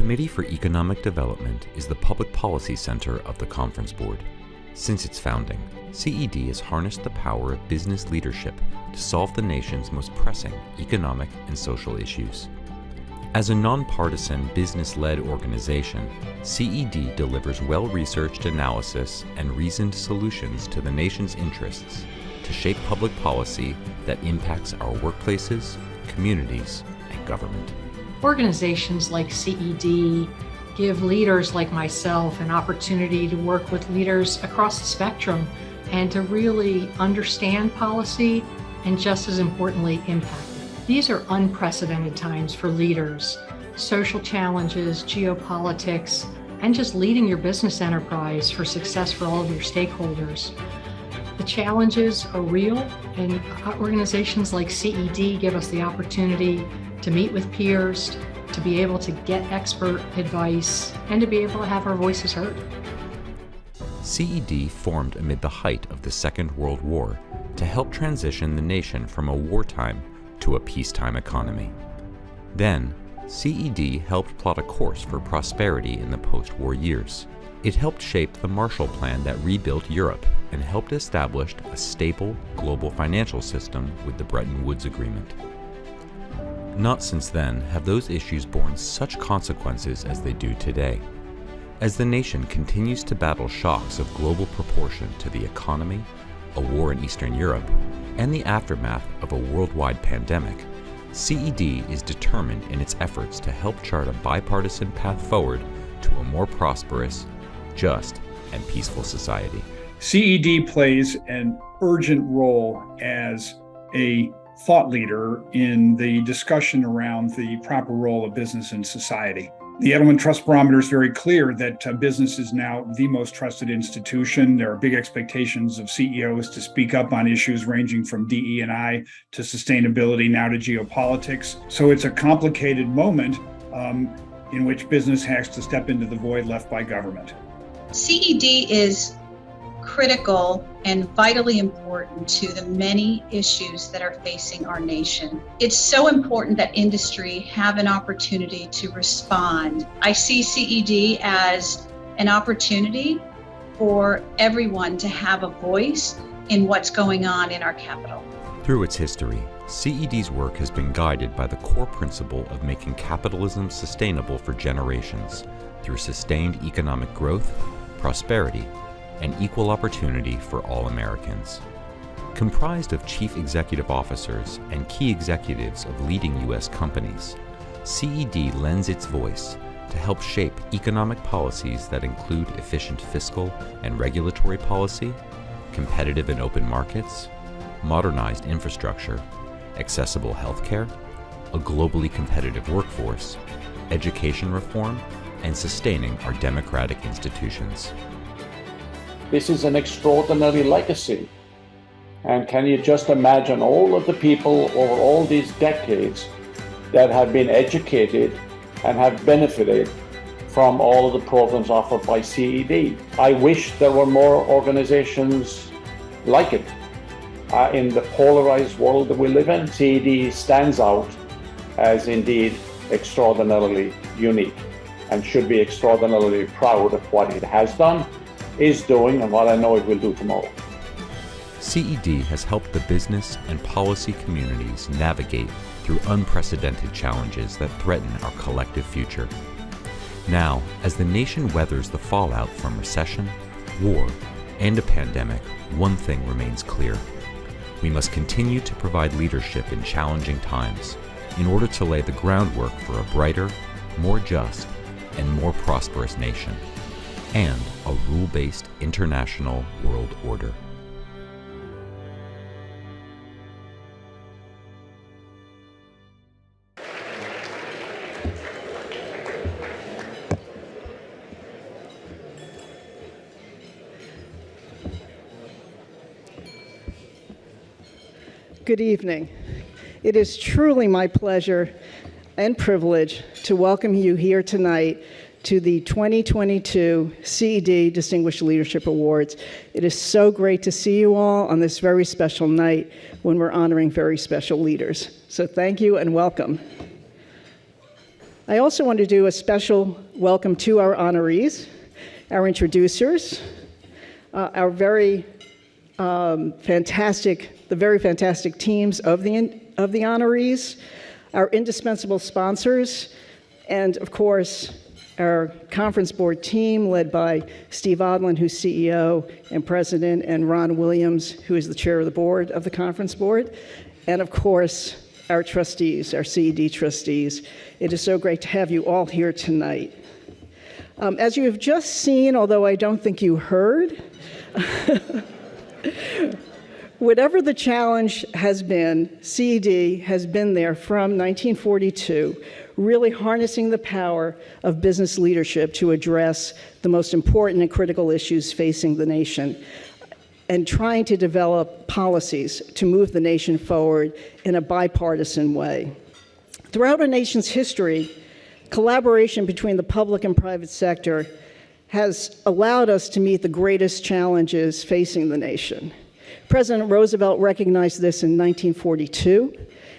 Committee for Economic Development is the public policy center of the Conference Board. Since its founding, CED has harnessed the power of business leadership to solve the nation's most pressing economic and social issues. As a nonpartisan, business-led organization, CED delivers well-researched analysis and reasoned solutions to the nation's interests to shape public policy that impacts our workplaces, communities, and government. Organizations like CED give leaders like myself an opportunity to work with leaders across the spectrum and to really understand policy and, just as importantly, impact it. These are unprecedented times for leaders. Social challenges, geopolitics, and just leading your business enterprise for success for all of your stakeholders. The challenges are real, and organizations like CED give us the opportunity to meet with peers, to be able to get expert advice, and to be able to have our voices heard. CED formed amid the height of the Second World War to help transition the nation from a wartime to a peacetime economy. Then, CED helped plot a course for prosperity in the post-war years. It helped shape the Marshall Plan that rebuilt Europe and helped establish a stable global financial system with the Bretton Woods Agreement. Not since then have those issues borne such consequences as they do today. As the nation continues to battle shocks of global proportion to the economy, a war in Eastern Europe, and the aftermath of a worldwide pandemic, CED is determined in its efforts to help chart a bipartisan path forward to a more prosperous, just, and peaceful society. CED plays an urgent role as a thought leader in the discussion around the proper role of business in society. The Edelman Trust Barometer is very clear that business is now the most trusted institution. There are big expectations of CEOs to speak up on issues ranging from DE&I to sustainability, now to geopolitics. So it's a complicated moment in which business has to step into the void left by government. CED is critical and vitally important to the many issues that are facing our nation. It's so important that industry have an opportunity to respond. I see CED as an opportunity for everyone to have a voice in what's going on in our capital. Through its history, CED's work has been guided by the core principle of making capitalism sustainable for generations through sustained economic growth, prosperity, and equal opportunity for all Americans. Comprised of chief executive officers and key executives of leading U.S. companies, CED lends its voice to help shape economic policies that include efficient fiscal and regulatory policy, competitive and open markets, modernized infrastructure, accessible healthcare, a globally competitive workforce, education reform, and sustaining our democratic institutions. This is an extraordinary legacy. And can you just imagine all of the people over all these decades that have been educated and have benefited from all of the programs offered by CED? I wish there were more organizations like it. In the polarized world that we live in, CED stands out as indeed extraordinarily unique and should be extraordinarily proud of what it has done, is doing, and what I know it will do tomorrow. CED has helped the business and policy communities navigate through unprecedented challenges that threaten our collective future. Now, as the nation weathers the fallout from recession, war, and a pandemic, one thing remains clear. We must continue to provide leadership in challenging times in order to lay the groundwork for a brighter, more just, and more prosperous nation, and a rule-based international world order. Good evening. It is truly my pleasure and privilege to welcome you here tonight to the 2022 CED Distinguished Leadership Awards. It is so great to see you all on this very special night when we're honoring very special leaders. So thank you and welcome. I also want to do a special welcome to our honorees, our introducers, our very fantastic teams of the honorees, our indispensable sponsors, and of course, our conference board team led by Steve Odland, who's CEO and president, and Ron Williams, who is the chair of the board of the conference board, and of course, our trustees, our CED trustees. It is so great to have you all here tonight. As you have just seen, although I don't think you heard, whatever the challenge has been, CED has been there from 1942, really harnessing the power of business leadership to address the most important and critical issues facing the nation, and trying to develop policies to move the nation forward in a bipartisan way. Throughout our nation's history, collaboration between the public and private sector has allowed us to meet the greatest challenges facing the nation. President Roosevelt recognized this in 1942,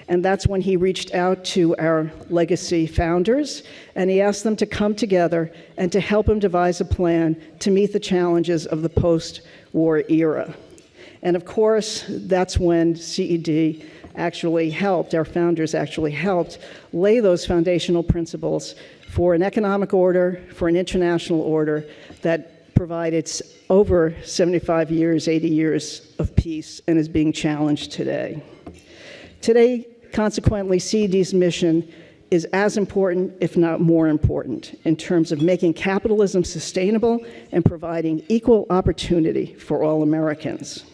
and that's when he reached out to our legacy founders, and he asked them to come together and to help him devise a plan to meet the challenges of the post-war era. And of course, that's when CED actually helped, our founders actually helped lay those foundational principles for an economic order, for an international order that provided over 75 years, 80 years of peace, and is being challenged today. Today, consequently, CED's mission is as important, if not more important, in terms of making capitalism sustainable and providing equal opportunity for all Americans.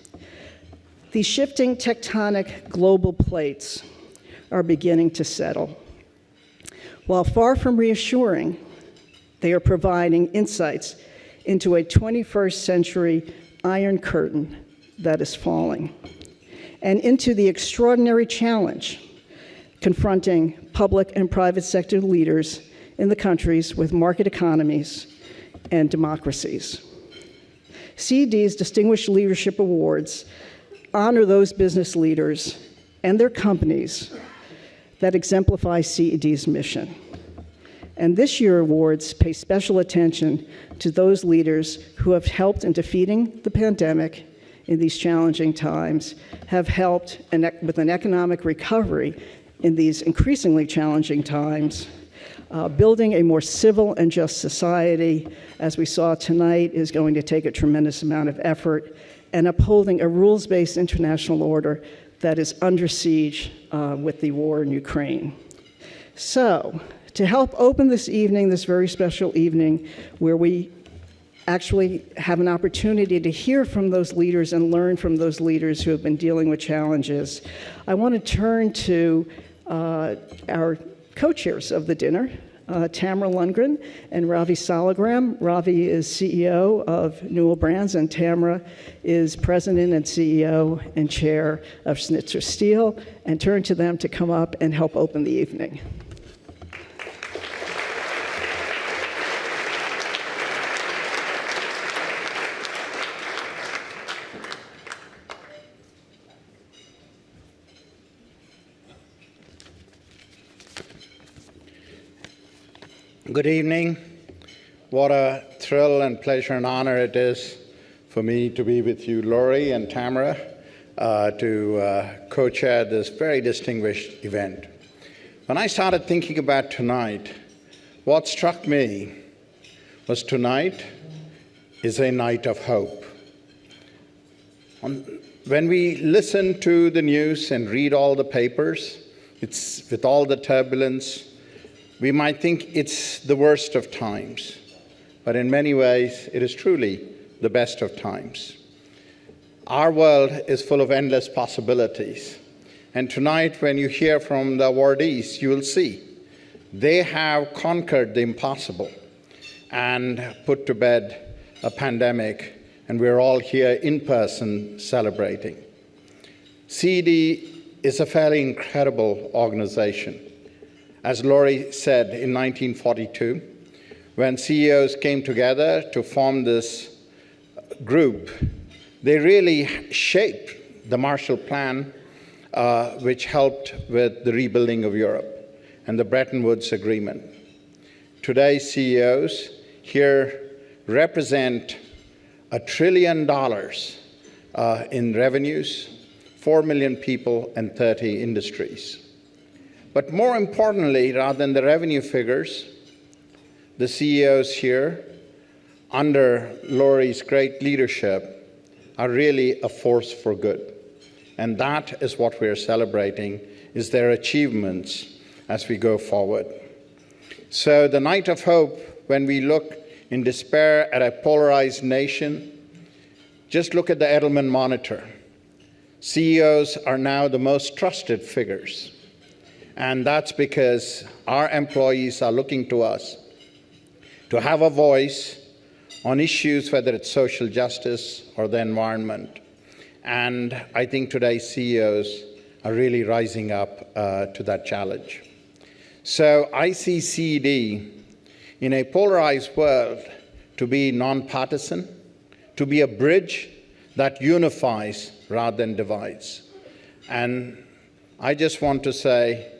These shifting tectonic global plates are beginning to settle. While far from reassuring, they are providing insights into a 21st century iron curtain that is falling, and into the extraordinary challenge confronting public and private sector leaders in the countries with market economies and democracies. CED's Distinguished Leadership Awards honor those business leaders and their companies that exemplify CED's mission. And this year's awards pay special attention to those leaders who have helped in defeating the pandemic in these challenging times, have helped with an economic recovery in these increasingly challenging times, building a more civil and just society, as we saw tonight, is going to take a tremendous amount of effort, and upholding a rules-based international order that is under siege with the war in Ukraine. So, to help open this evening, this very special evening, where we actually have an opportunity to hear from those leaders and learn from those leaders who have been dealing with challenges, I want to turn to our co-chairs of the dinner, Tamara Lundgren and Ravi Salagram. Ravi is CEO of Newell Brands, and Tamara is president and CEO and chair of Schnitzer Steel, and turn to them to come up and help open the evening. Good evening. What a thrill and pleasure and honor it is for me to be with you, Lori and Tamara, to co-chair this very distinguished event. When I started thinking about tonight, what struck me was tonight is a night of hope. When we listen to the news and read all the papers, it's with all the turbulence, we might think it's the worst of times, but in many ways, it is truly the best of times. Our world is full of endless possibilities, and tonight, when you hear from the awardees, you will see they have conquered the impossible and put to bed a pandemic, and we're all here in person celebrating. CED is a fairly incredible organization. As Lori said, in 1942, when CEOs came together to form this group, they really shaped the Marshall Plan, which helped with the rebuilding of Europe, and the Bretton Woods Agreement. today's CEOs here represent $1 trillion in revenues, 4 million people, and 30 industries. But more importantly, rather than the revenue figures, the CEOs here, under Lori's great leadership, are really a force for good. And that is what we're celebrating, is their achievements as we go forward. So the night of hope, when we look in despair at a polarized nation, just look at the Edelman Monitor. CEOs are now the most trusted figures. And that's because our employees are looking to us to have a voice on issues, whether it's social justice or the environment. And I think today's CEOs are really rising up to that challenge. So I see CED in a polarized world to be nonpartisan, to be a bridge that unifies rather than divides. And I just want to say,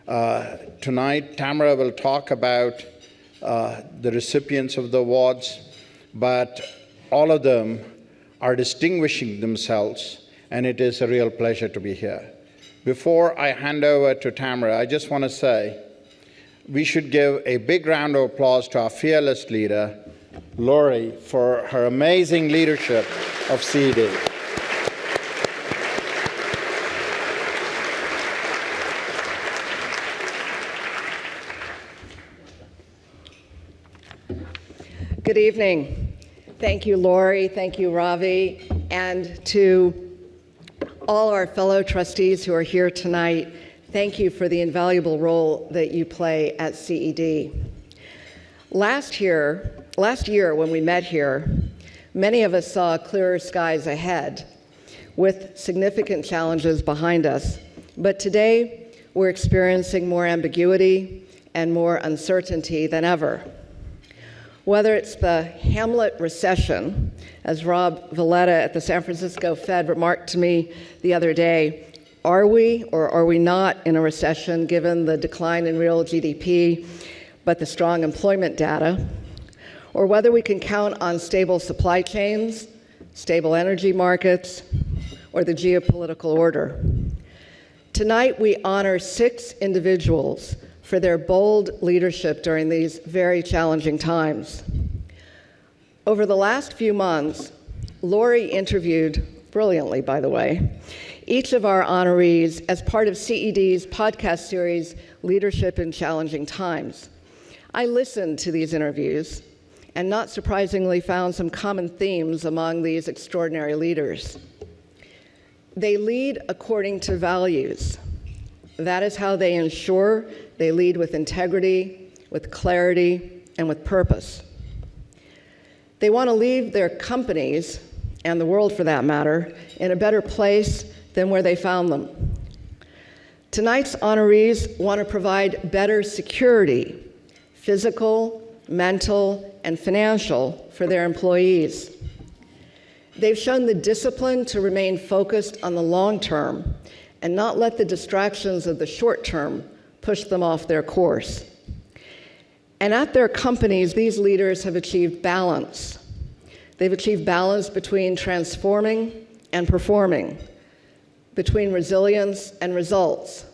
tonight, Tamara will talk about the recipients of the awards, but all of them are distinguishing themselves, and it is a real pleasure to be here. Before I hand over to Tamara, I just want to say we should give a big round of applause to our fearless leader, Lori, for her amazing leadership of CED. Good evening. Thank you, Lori. Thank you, Ravi. And to all our fellow trustees who are here tonight, thank you for the invaluable role that you play at CED. Last year when we met here, many of us saw clearer skies ahead with significant challenges behind us. But today, we're experiencing more ambiguity and more uncertainty than ever. Whether it's the Hamlet recession, as Rob Valletta at the San Francisco Fed remarked to me the other day, are we or are we not in a recession given the decline in real GDP, but the strong employment data? Or whether we can count on stable supply chains, stable energy markets, or the geopolitical order. Tonight, we honor 6 individuals for their bold leadership during these very challenging times. Over the last few months, Lori interviewed, brilliantly by the way, each of our honorees as part of CED's podcast series, Leadership in Challenging Times. I listened to these interviews and not surprisingly found some common themes among these extraordinary leaders. They lead according to values. That is how they ensure they lead with integrity, with clarity, and with purpose. They want to leave their companies, and the world for that matter, in a better place than where they found them. Tonight's honorees want to provide better security, physical, mental, and financial for their employees. They've shown the discipline to remain focused on the long term and not let the distractions of the short term push them off their course. And at their companies, these leaders have achieved balance. They've achieved balance between transforming and performing, between resilience and results,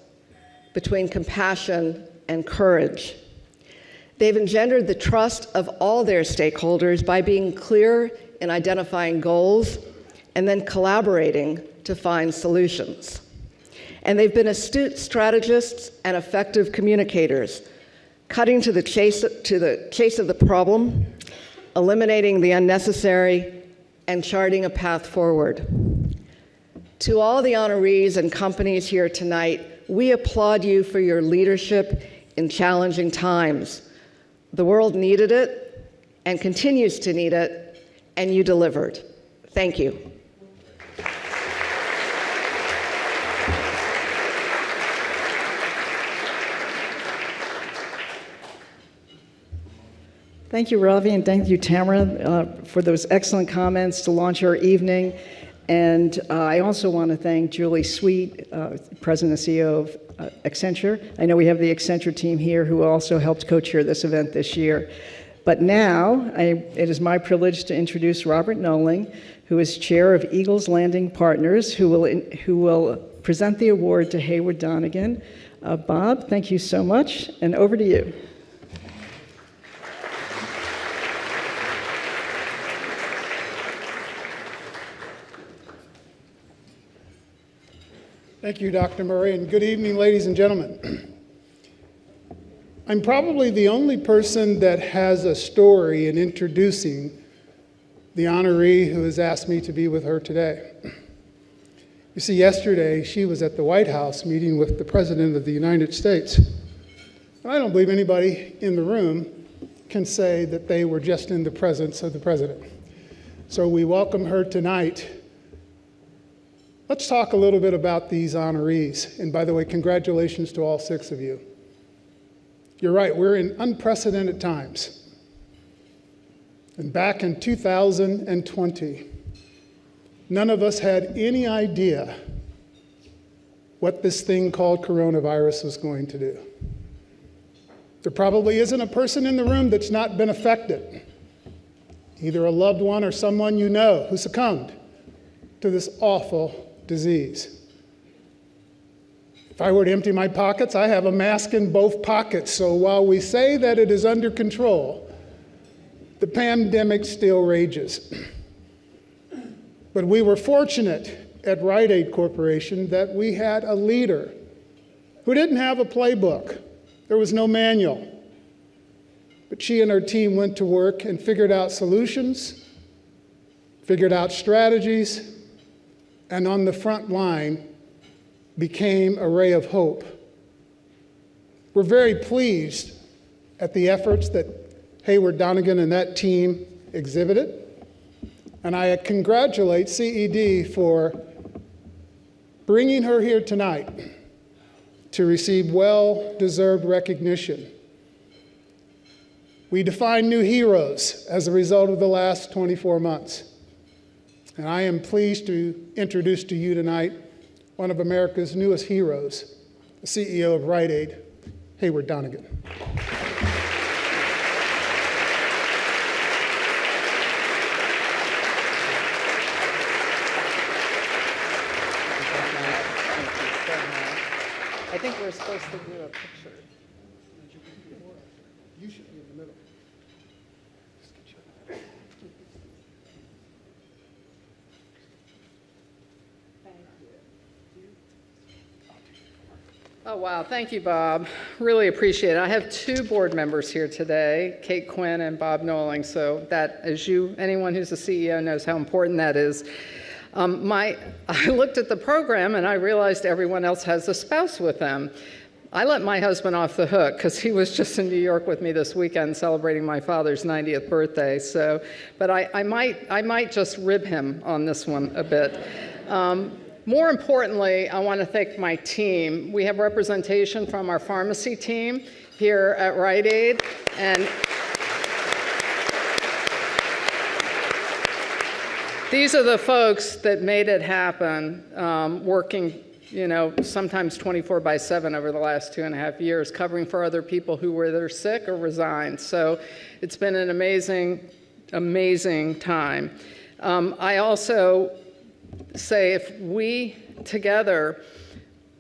between compassion and courage. They've engendered the trust of all their stakeholders by being clear in identifying goals and then collaborating to find solutions. And they've been astute strategists and effective communicators, cutting to the chase of the problem, eliminating the unnecessary, and charting a path forward. To all the honorees and companies here tonight, we applaud you for your leadership in challenging times. The world needed it and continues to need it, and you delivered. Thank you. Thank you, Ravi, and thank you, Tamara, for those excellent comments to launch our evening. And I also want to thank Julie Sweet, President and CEO of Accenture. I know we have the Accenture team here who also helped co-chair this event this year. But now, it is my privilege to introduce Robert Noling, who is chair of Eagles Landing Partners, who will present the award to Hayward Donegan. Bob, thank you so much, and over to you. Thank you, Dr. Murray, and good evening, ladies and gentlemen. I'm probably the only person that has a story in introducing the honoree who has asked me to be with her today. You see, yesterday she was at the White House meeting with the President of the United States. And I don't believe anybody in the room can say that they were just in the presence of the President. So we welcome her tonight. Let's talk a little bit about these honorees. And by the way, congratulations to all 6 of you. You're right, we're in unprecedented times. And back in 2020, none of us had any idea what this thing called coronavirus was going to do. There probably isn't a person in the room that's not been affected, either a loved one or someone you know who succumbed to this awful disease. If I were to empty my pockets, I have a mask in both pockets. So while we say that it is under control, the pandemic still rages. But we were fortunate at Rite Aid Corporation that we had a leader who didn't have a playbook. There was no manual. But she and her team went to work and figured out solutions, figured out strategies, and on the front line became a ray of hope. We're very pleased at the efforts that Hayward Donegan and that team exhibited, and I congratulate CED for bringing her here tonight to receive well-deserved recognition. We defined new heroes as a result of the last 24 months. And I am pleased to introduce to you tonight one of America's newest heroes, the CEO of Rite Aid, Hayward Donegan. I think we're supposed to do a picture. You should be in the middle. Oh, wow. Thank you, Bob. Really appreciate it. I have 2 board members here today, Kate Quinn and Bob Noling. So that, as anyone who's a CEO knows how important that is. I looked at the program and I realized everyone else has a spouse with them. I let my husband off the hook because he was just in New York with me this weekend celebrating my father's 90th birthday. So, but I might just rib him on this one a bit. More importantly, I want to thank my team. We have representation from our pharmacy team here at Rite Aid, and these are the folks that made it happen, working, sometimes 24/7 over the last 2.5 years, covering for other people who were either sick or resigned. So it's been an amazing, amazing time. I also say if we together,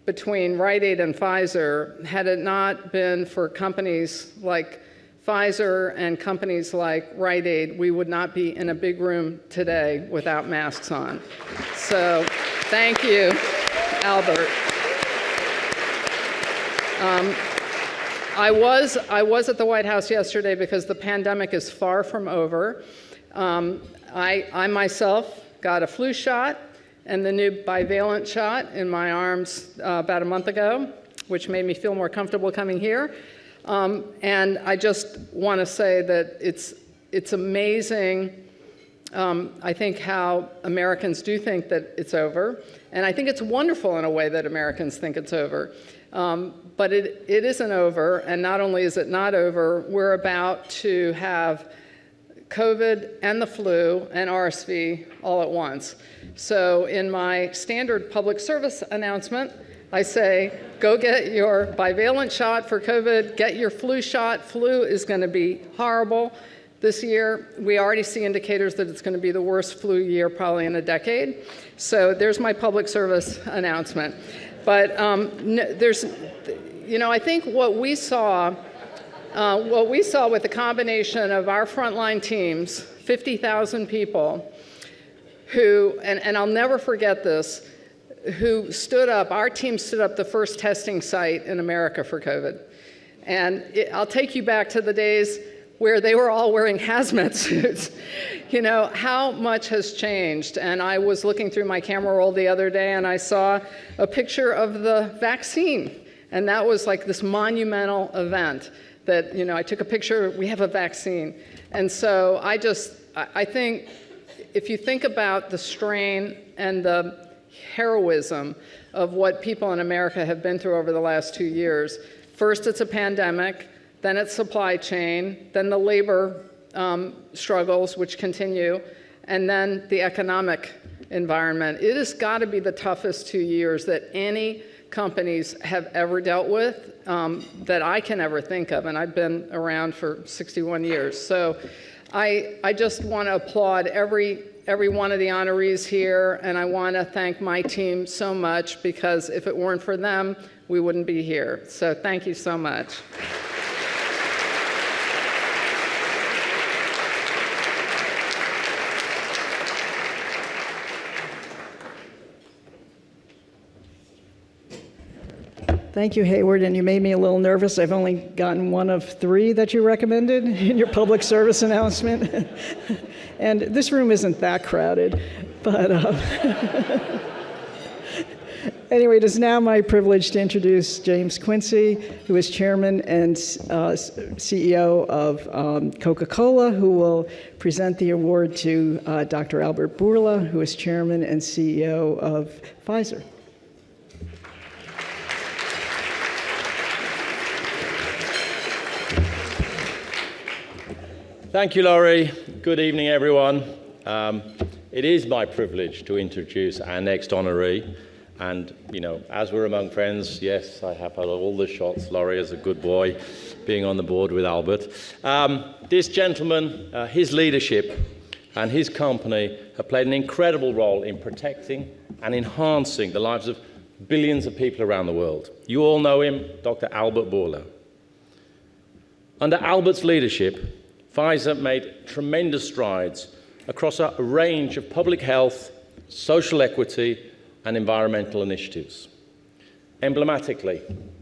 between Rite Aid and Pfizer, had it not been for companies like Pfizer and companies like Rite Aid, we would not be in a big room today without masks on. So thank you, Albert. I was at the White House yesterday because the pandemic is far from over. I myself got a flu shot and the new bivalent shot in my arms about a month ago, which made me feel more comfortable coming here. And I just want to say that it's amazing, I think, how Americans do think that it's over. And I think it's wonderful in a way that Americans think it's over. But it isn't over, and not only is it not over, we're about to have COVID and the flu and RSV all at once. So in my standard public service announcement, I say, go get your bivalent shot for COVID, get your flu shot. Flu is going to be horrible this year. We already see indicators that it's going to be the worst flu year probably in a decade. So there's my public service announcement. But I think what we saw with the combination of our frontline teams, 50,000 people, who, and I'll never forget this, who stood up, our team stood up the first testing site in America for COVID. And I'll take you back to the days where they were all wearing hazmat suits. You know, how much has changed? And I was looking through my camera roll the other day and I saw a picture of the vaccine. And that was like this monumental event that, you know, I took a picture, we have a vaccine. And so I think if you think about the strain and the heroism of what people in America have been through over the last 2 years, first it's a pandemic, then it's supply chain, then the labor struggles, which continue, and then the economic environment. It has got to be the toughest 2 years that any companies have ever dealt with, that I can ever think of, and I've been around for 61 years. So I just want to applaud every one of the honorees here, and I want to thank my team so much, because if it weren't for them, we wouldn't be here. So thank you so much. Thank you, Hayward, and you made me a little nervous. I've only gotten one of 3 that you recommended in your public service announcement. And this room isn't that crowded, but anyway, it is now my privilege to introduce James Quincy, who is chairman and CEO of Coca-Cola, who will present the award to Dr. Albert Bourla, who is chairman and CEO of Pfizer. Thank you, Laurie. Good evening, everyone. It is my privilege to introduce our next honoree. And, you know, as we're among friends, yes, I have had all the shots. Laurie is a good boy, being on the board with Albert. This gentleman, his leadership and his company have played an incredible role in protecting and enhancing the lives of billions of people around the world. You all know him, Dr. Albert Bourla. Under Albert's leadership, Pfizer made tremendous strides across a range of public health, social equity, and environmental initiatives. Emblematically,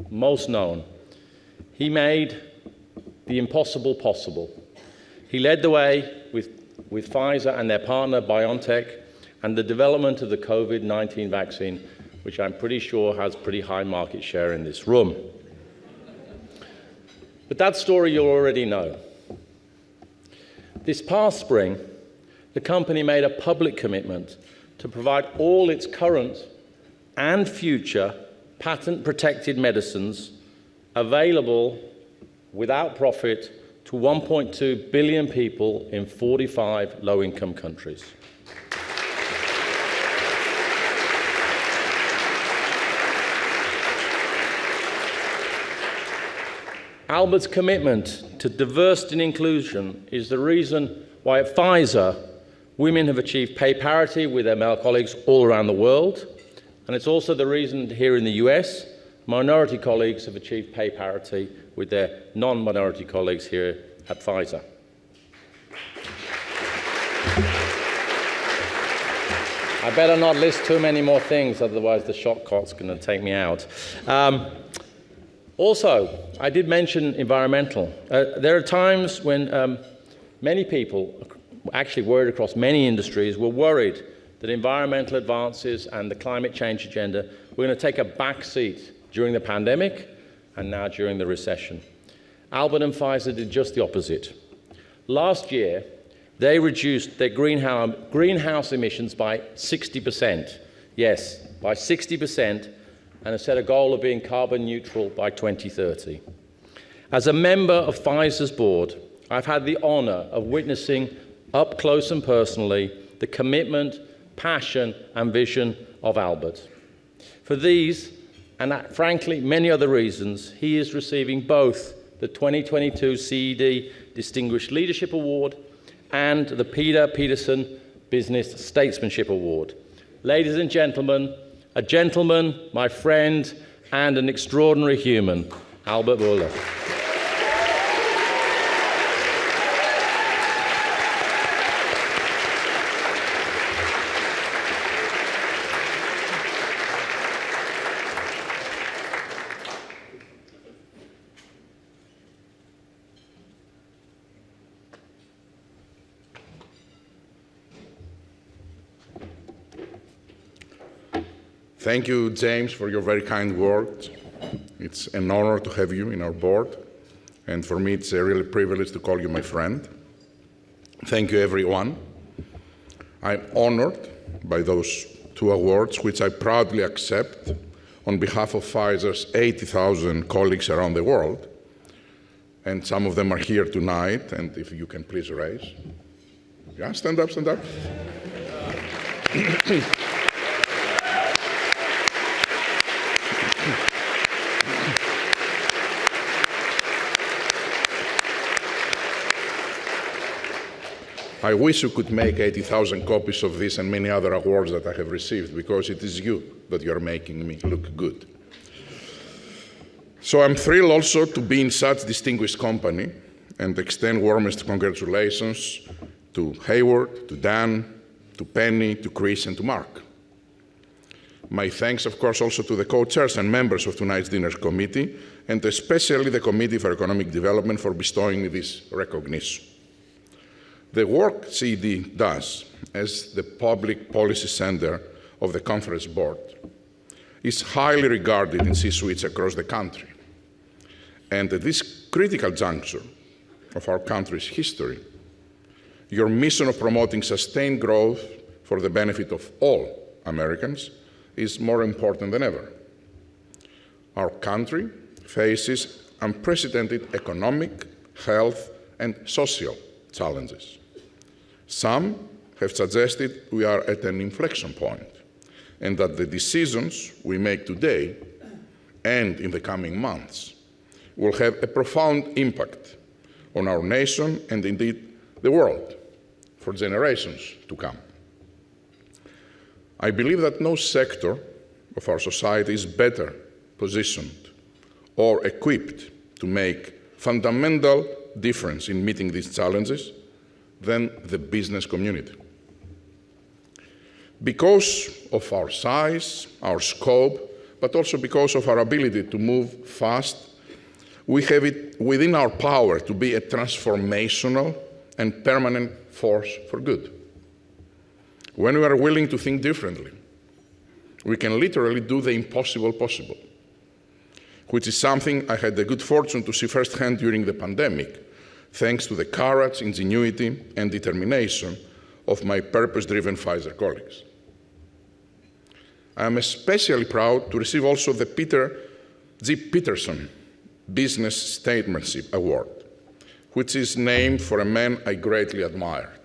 most known, he made the impossible possible. He led the way with Pfizer and their partner BioNTech and the development of the COVID-19 vaccine, which I'm pretty sure has pretty high market share in this room. But that story you already know. This past spring, the company made a public commitment to provide all its current and future patent-protected medicines available without profit to 1.2 billion people in 45 low-income countries. Albert's commitment to diversity and inclusion is the reason why at Pfizer, women have achieved pay parity with their male colleagues all around the world. And it's also the reason here in the US, minority colleagues have achieved pay parity with their non-minority colleagues here at Pfizer. I better not list too many more things, otherwise the shot clock's going to take me out. Also, I did mention environmental. There are times when many people, actually worried across many industries, were worried that environmental advances and the climate change agenda were going to take a back seat during the pandemic and now during the recession. Albert and Pfizer did just the opposite. Last year, they reduced their greenhouse emissions by 60%. Yes, by 60%, and have set a goal of being carbon neutral by 2030. As a member of Pfizer's board, I've had the honor of witnessing up close and personally the commitment, passion, and vision of Albert. For these, and frankly many other reasons, he is receiving both the 2022 CED Distinguished Leadership Award and the Peter Peterson Business Statesmanship Award. Ladies and gentlemen, a gentleman, my friend, and an extraordinary human, Albert Bourla. Thank you, James, for your very kind words. It's an honor to have you in our board, and for me it's a real privilege to call you my friend. Thank you, everyone. I'm honored by those two awards, which I proudly accept on behalf of Pfizer's 80,000 colleagues around the world, and some of them are here tonight, and if you can please raise. Yeah, stand up, stand up. I wish you could make 80,000 copies of this and many other awards that I have received, because it is you that you are making me look good. So I'm thrilled also to be in such distinguished company and extend warmest congratulations to Hayward, to Dan, to Penny, to Chris, and to Mark. My thanks, of course, also to the co-chairs and members of tonight's dinner committee, and especially the Committee for Economic Development for bestowing me this recognition. The work CED does as the public policy center of the Conference Board is highly regarded in C-suites across the country. And at this critical juncture of our country's history, your mission of promoting sustained growth for the benefit of all Americans is more important than ever. Our country faces unprecedented economic, health, and social challenges. Some have suggested we are at an inflection point, and that the decisions we make today and in the coming months will have a profound impact on our nation and indeed the world for generations to come. I believe that no sector of our society is better positioned or equipped to make fundamental difference in meeting these challenges than the business community. Because of our size, our scope, but also because of our ability to move fast, we have it within our power to be a transformational and permanent force for good. When we are willing to think differently, we can literally do the impossible possible, which is something I had the good fortune to see firsthand during the pandemic, thanks to the courage, ingenuity, and determination of my purpose-driven Pfizer colleagues. I am especially proud to receive also the Peter G. Peterson Business Statesmanship Award, which is named for a man I greatly admired.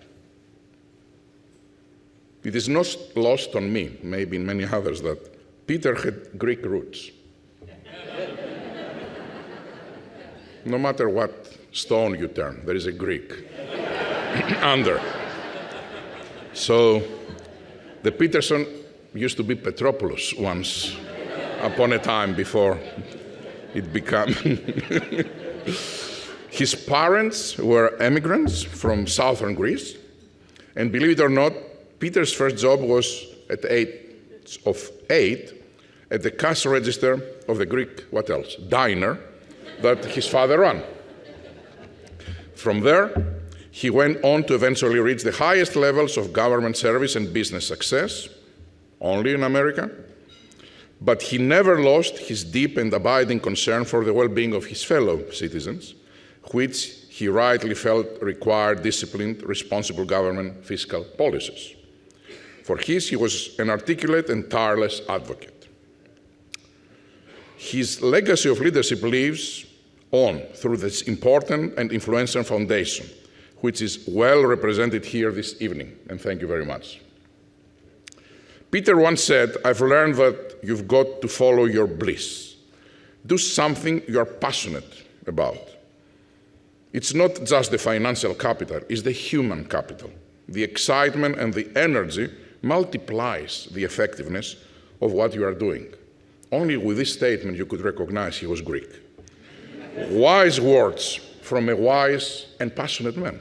It is not lost on me, maybe in many others, that Peter had Greek roots. No matter what stone you turn, there is a Greek under. So the Peterson used to be Petropoulos once upon a time before it became. His parents were immigrants from southern Greece, and believe it or not, Peter's first job was at the age of 8 at the cash register of the Greek, what else, diner that his father ran. From there, he went on to eventually reach the highest levels of government service and business success, only in America, but he never lost his deep and abiding concern for the well-being of his fellow citizens, which he rightly felt required disciplined, responsible government fiscal policies. For his, he was an articulate and tireless advocate. His legacy of leadership lives on through this important and influential foundation, which is well represented here this evening, and thank you very much. Peter once said, "I've learned that you've got to follow your bliss. Do something you're passionate about. It's not just the financial capital, it's the human capital. The excitement and the energy multiplies the effectiveness of what you are doing." Only with this statement you could recognize he was Greek. Wise words from a wise and passionate man.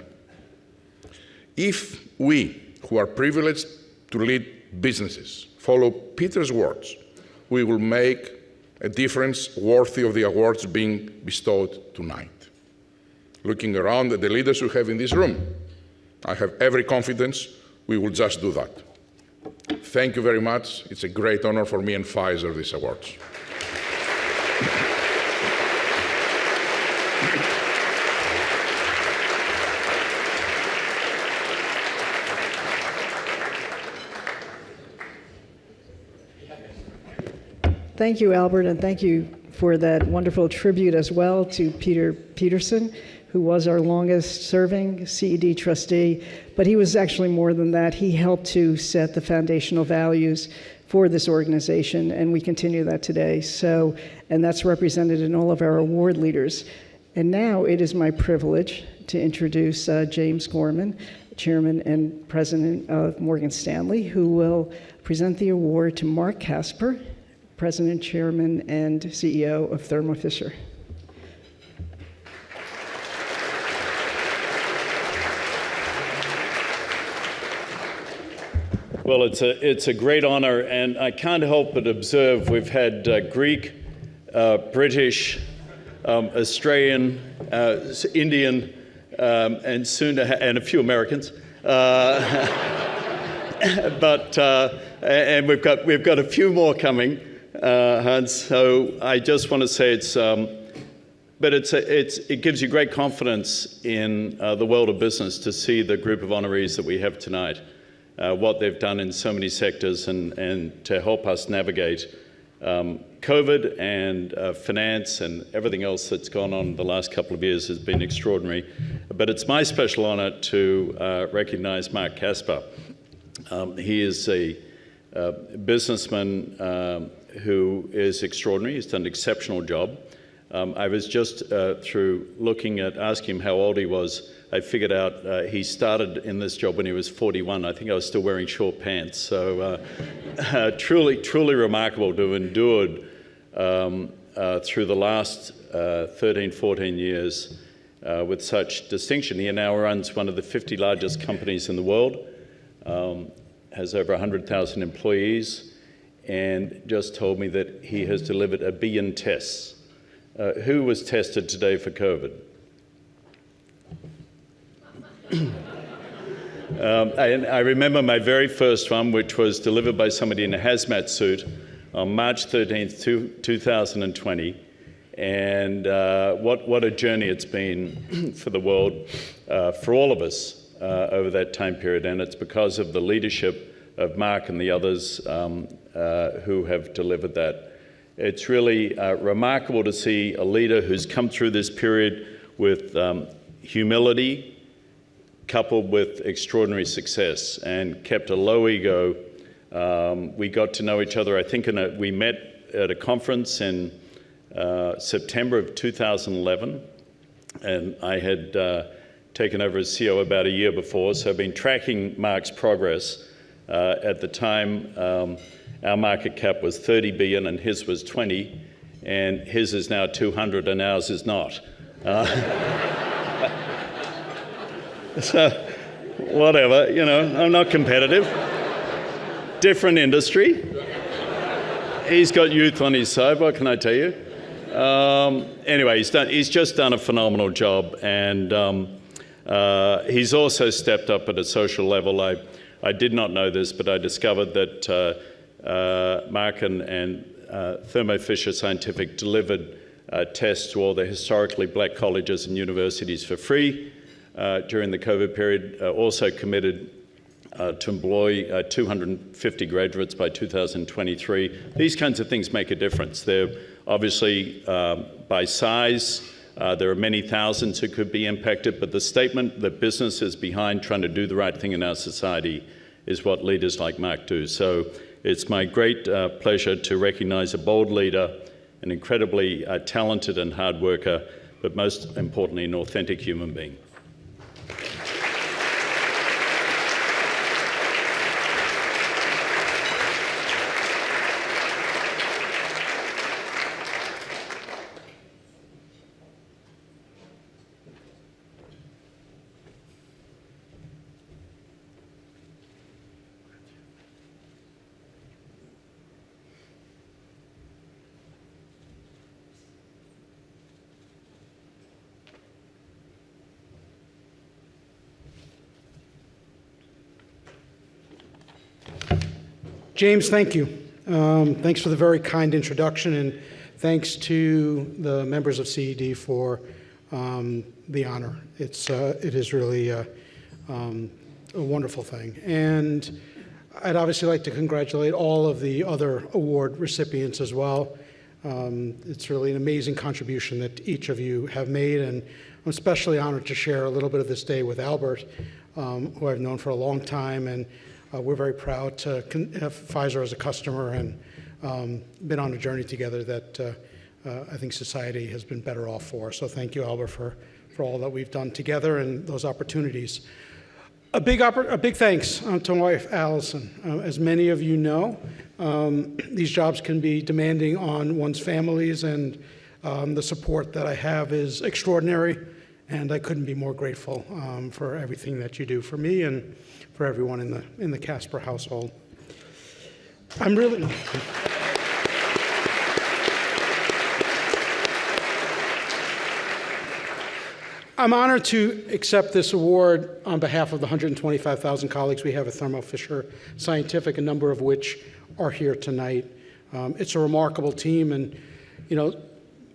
If we, who are privileged to lead businesses, follow Peter's words, we will make a difference worthy of the awards being bestowed tonight. Looking around at the leaders we have in this room, I have every confidence we will just do that. Thank you very much. It's a great honor for me and Pfizer, these awards. Thank you, Albert, and thank you for that wonderful tribute as well to Peter Peterson, who was our longest-serving CED trustee, but he was actually more than that. He helped to set the foundational values for this organization, and we continue that today. So, and that's represented in all of our award leaders. And now it is my privilege to introduce James Gorman, Chairman and President of Morgan Stanley, who will present the award to Mark Casper, President, Chairman, and CEO of Thermo Fisher. Well, it's a great honor, and I can't help but observe we've had Greek, British, Australian, Indian, and soon to and a few Americans, and we've got a few more coming, Hans. So I just want to say it gives you great confidence in the world of business to see the group of honorees that we have tonight. What they've done in so many sectors and to help us navigate COVID and finance and everything else that's gone on the last couple of years has been extraordinary. But it's my special honor to recognize Mark Casper. He is a businessman who is extraordinary. He's done an exceptional job. I was just through looking at asking him how old he was. I figured out he started in this job when he was 41. I think I was still wearing short pants. So truly remarkable to have endured through the last 13, 14 years with such distinction. He now runs one of the 50 largest companies in the world, has over 100,000 employees, and just told me that he has delivered 1 billion tests. Who was tested today for COVID? I remember my very first one, which was delivered by somebody in a hazmat suit on March 13th, 2020. And what a journey it's been for the world, for all of us over that time period. And it's because of the leadership of Mark and the others who have delivered that. It's really remarkable to see a leader who's come through this period with humility, coupled with extraordinary success, and kept a low ego. We got to know each other, I think we met at a conference in September of 2011, and I had taken over as CEO about a year before, so I've been tracking Mark's progress. At the time, our market cap was 30 billion and his was 20, and his is now 200 and ours is not. So, whatever, I'm not competitive. Different industry. He's got youth on his side, what can I tell you? Anyway, he's just done a phenomenal job, and he's also stepped up at a social level. I did not know this, but I discovered that Mark and Thermo Fisher Scientific delivered tests to all the historically black colleges and universities for free during the COVID period, also committed to employ 250 graduates by 2023. These kinds of things make a difference. They're obviously by size There are many thousands who could be impacted, but the statement that business is behind trying to do the right thing in our society is what leaders like Mark do. So it's my great pleasure to recognize a bold leader, an incredibly talented and hard worker, but most importantly, an authentic human being. James, thank you. Thanks for the very kind introduction, and thanks to the members of CED for the honor. It is really a wonderful thing. And I'd obviously like to congratulate all of the other award recipients as well. It's really an amazing contribution that each of you have made, and I'm especially honored to share a little bit of this day with Albert, who I've known for a long time, and we're very proud to have Pfizer as a customer and been on a journey together that I think society has been better off for. So thank you, Albert, for all that we've done together and those opportunities. A big thanks to my wife, Allison. As many of you know, these jobs can be demanding on one's families, and the support that I have is extraordinary, and I couldn't be more grateful for everything that you do for me and for everyone in the Casper household. I'm honored to accept this award on behalf of the 125,000 colleagues we have at Thermo Fisher Scientific, a number of which are here tonight. It's a remarkable team, and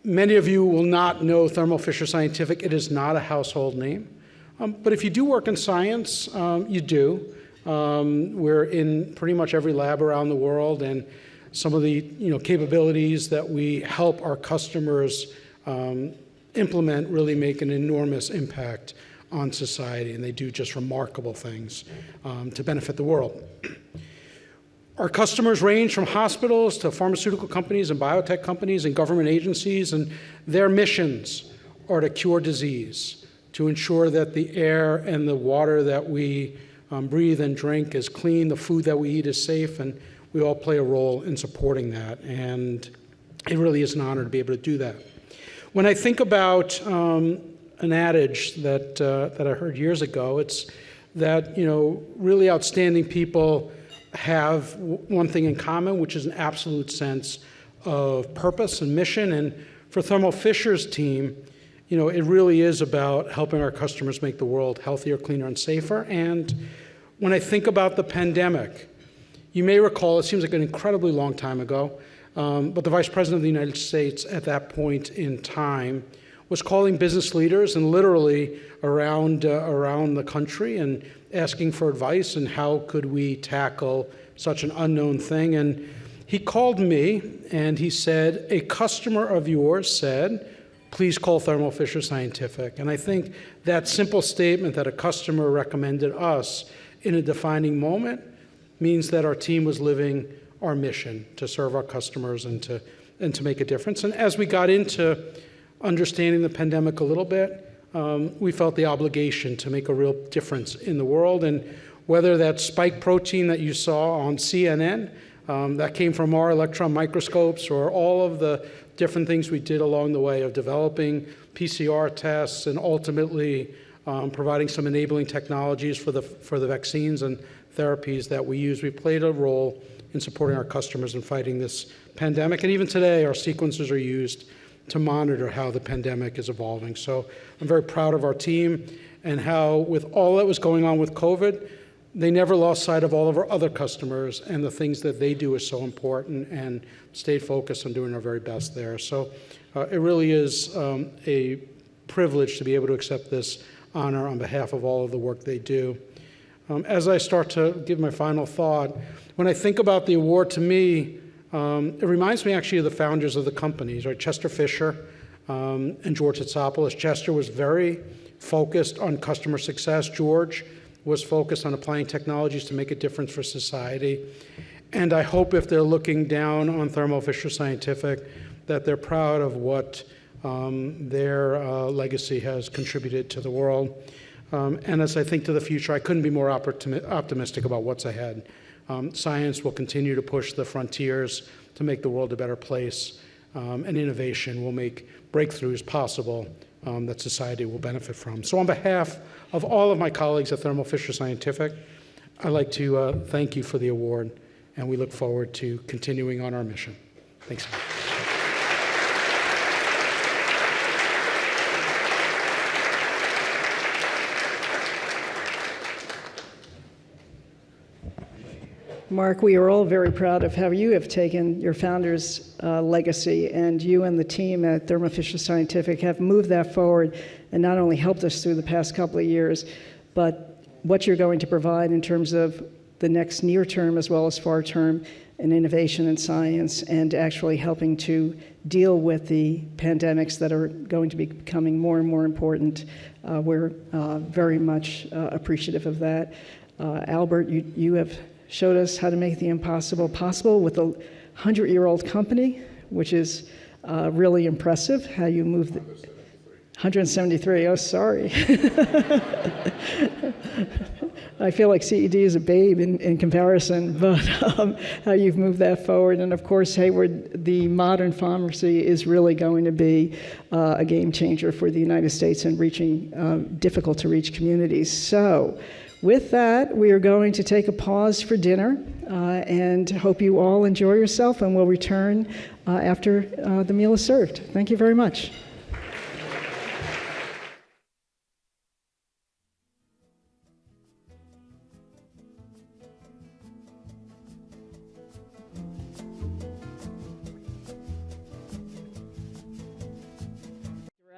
many of you will not know Thermo Fisher Scientific. It is not a household name. But if you do work in science, you do. We're in pretty much every lab around the world, and some of the capabilities that we help our customers implement really make an enormous impact on society, and they do just remarkable things to benefit the world. Our customers range from hospitals to pharmaceutical companies and biotech companies and government agencies, and their missions are to cure disease, to ensure that the air and the water that we breathe and drink is clean, the food that we eat is safe, and we all play a role in supporting that. And it really is an honor to be able to do that. When I think about an adage that I heard years ago, it's that really outstanding people have one thing in common, which is an absolute sense of purpose and mission. And for Thermo Fisher's team, it really is about helping our customers make the world healthier, cleaner, and safer. And when I think about the pandemic, you may recall, it seems like an incredibly long time ago, but the Vice President of the United States at that point in time was calling business leaders and literally around the country and asking for advice and how could we tackle such an unknown thing. And he called me and he said, "A customer of yours said, please call Thermo Fisher Scientific." And I think that simple statement that a customer recommended us in a defining moment means that our team was living our mission to serve our customers and to make a difference. And as we got into understanding the pandemic a little bit, we felt the obligation to make a real difference in the world. And whether that spike protein that you saw on CNN, that came from our electron microscopes, or all of the different things we did along the way of developing PCR tests and ultimately providing some enabling technologies for the vaccines and therapies that we use, we played a role in supporting our customers in fighting this pandemic. And even today, our sequencers are used to monitor how the pandemic is evolving. So I'm very proud of our team and how, with all that was going on with COVID, they never lost sight of all of our other customers, and the things that they do is so important, and stayed focused on doing our very best there. So it really is a privilege to be able to accept this honor on behalf of all of the work they do. As I start to give my final thought, when I think about the award, to me, it reminds me actually of the founders of the companies, right? Chester Fisher and George Hatsopoulos. Chester was very focused on customer success. George was focused on applying technologies to make a difference for society. And I hope if they're looking down on Thermo Fisher Scientific, that they're proud of what their legacy has contributed to the world. And as I think to the future, I couldn't be more optimistic about what's ahead. Science will continue to push the frontiers to make the world a better place, and innovation will make breakthroughs possible that society will benefit from. So on behalf of all of my colleagues at Thermo Fisher Scientific, I'd like to thank you for the award, and we look forward to continuing on our mission. Thanks. Mark, we are all very proud of how you have taken your founder's legacy, and you and the team at Thermo Fisher Scientific have moved that forward and not only helped us through the past couple of years, but what you're going to provide in terms of the next near term as well as far term in innovation and science, and actually helping to deal with the pandemics that are going to be becoming more and more important. We're very much appreciative of that. Albert, you have showed us how to make the impossible possible with a 100-year-old company, which is really impressive, how you moved 173, oh, sorry. I feel like CED is a babe in comparison, but how you've moved that forward. And of course, Hayward, the modern pharmacy is really going to be a game changer for the United States in reaching difficult to reach communities. So with that, we are going to take a pause for dinner and hope you all enjoy yourself, and we'll return after the meal is served. Thank you very much.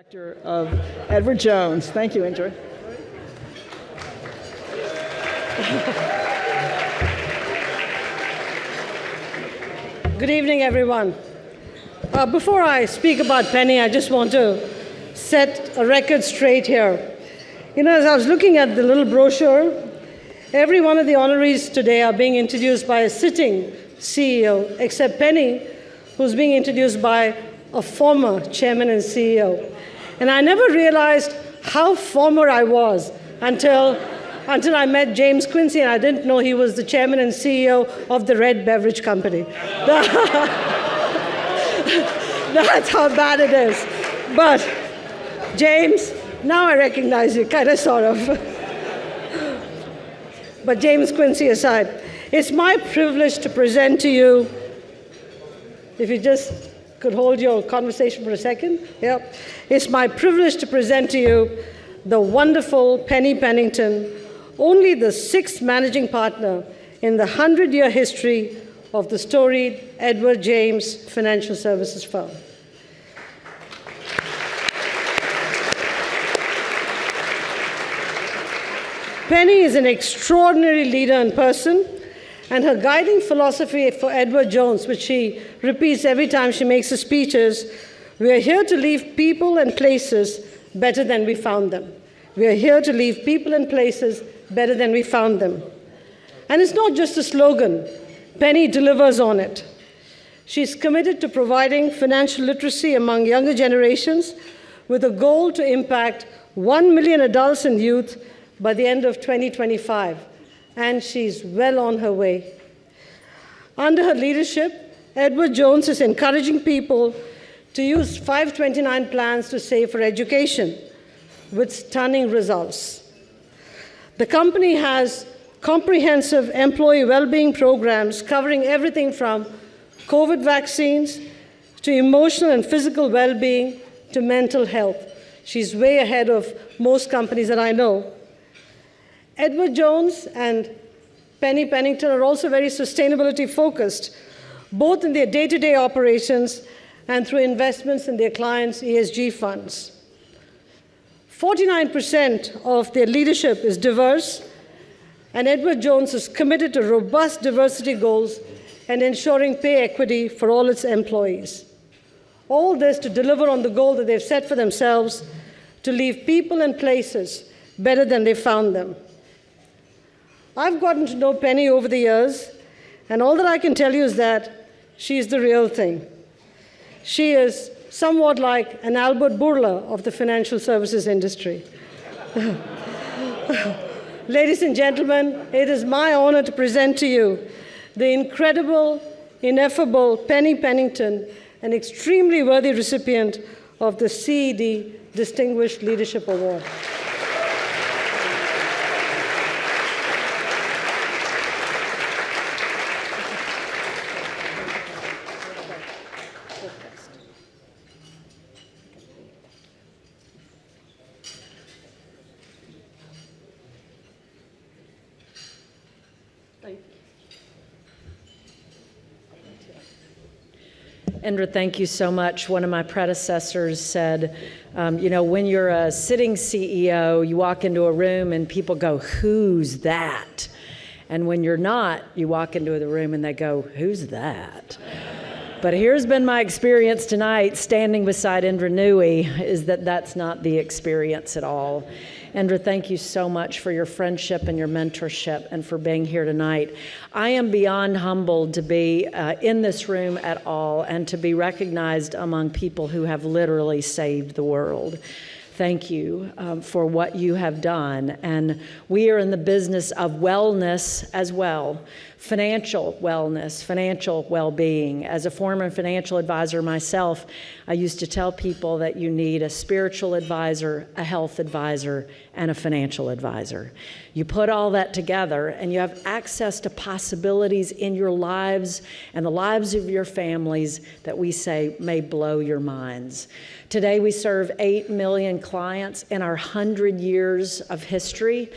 Director of Edward Jones. Thank you, Andrew. Good evening, everyone. Before I speak about Penny, I just want to set a record straight here. You know, as I was looking at the little brochure, every one of the honorees today are being introduced by a sitting CEO, except Penny, who's being introduced by a former chairman and CEO. And I never realized how former I was until I met James Quincy, and I didn't know he was the chairman and CEO of the Red Beverage Company. That's how bad it is. But James, now I recognize you, kind of, sort of. But James Quincy aside, it's my privilege to present to you, if you just could hold your conversation for a second. Yep. It's my privilege to present to you the wonderful Penny Pennington, only the 6th managing partner in the 100-year history of the storied Edward James Financial Services firm. Penny is an extraordinary leader in person, and her guiding philosophy for Edward Jones, which she repeats every time she makes a speech, is, "We are here to leave people and places better than we found them." We are here to leave people and places better than we found them. And it's not just a slogan. Penny delivers on it. She's committed to providing financial literacy among younger generations with a goal to impact 1 million adults and youth by the end of 2025. And she's well on her way. Under her leadership, Edward Jones is encouraging people to use 529 plans to save for education, with stunning results. The company has comprehensive employee well-being programs covering everything from COVID vaccines to emotional and physical well-being to mental health. She's way ahead of most companies that I know. Edward Jones and Penny Pennington are also very sustainability focused, both in their day-to-day operations and through investments in their clients' ESG funds. 49% of their leadership is diverse, and Edward Jones is committed to robust diversity goals and ensuring pay equity for all its employees. All this to deliver on the goal that they've set for themselves, to leave people and places better than they found them. I've gotten to know Penny over the years, and all that I can tell you is that she's the real thing. She is somewhat like an Albert Bourla of the financial services industry. Ladies and gentlemen, it is my honor to present to you the incredible, ineffable Penny Pennington, an extremely worthy recipient of the CED Distinguished Leadership Award. Indra, thank you so much. One of my predecessors said, when you're a sitting CEO, you walk into a room and people go, "Who's that?" And when you're not, you walk into the room and they go, "Who's that?" But here's been my experience tonight, standing beside Indra Nooyi, is that that's not the experience at all. Indra, thank you so much for your friendship and your mentorship and for being here tonight. I am beyond humbled to be in this room at all and to be recognized among people who have literally saved the world. Thank you for what you have done. And we are in the business of wellness as well. Financial wellness, financial well-being. As a former financial advisor myself, I used to tell people that you need a spiritual advisor, a health advisor, and a financial advisor. You put all that together and you have access to possibilities in your lives and the lives of your families that we say may blow your minds. Today we serve 8 million clients in our 100 years of history.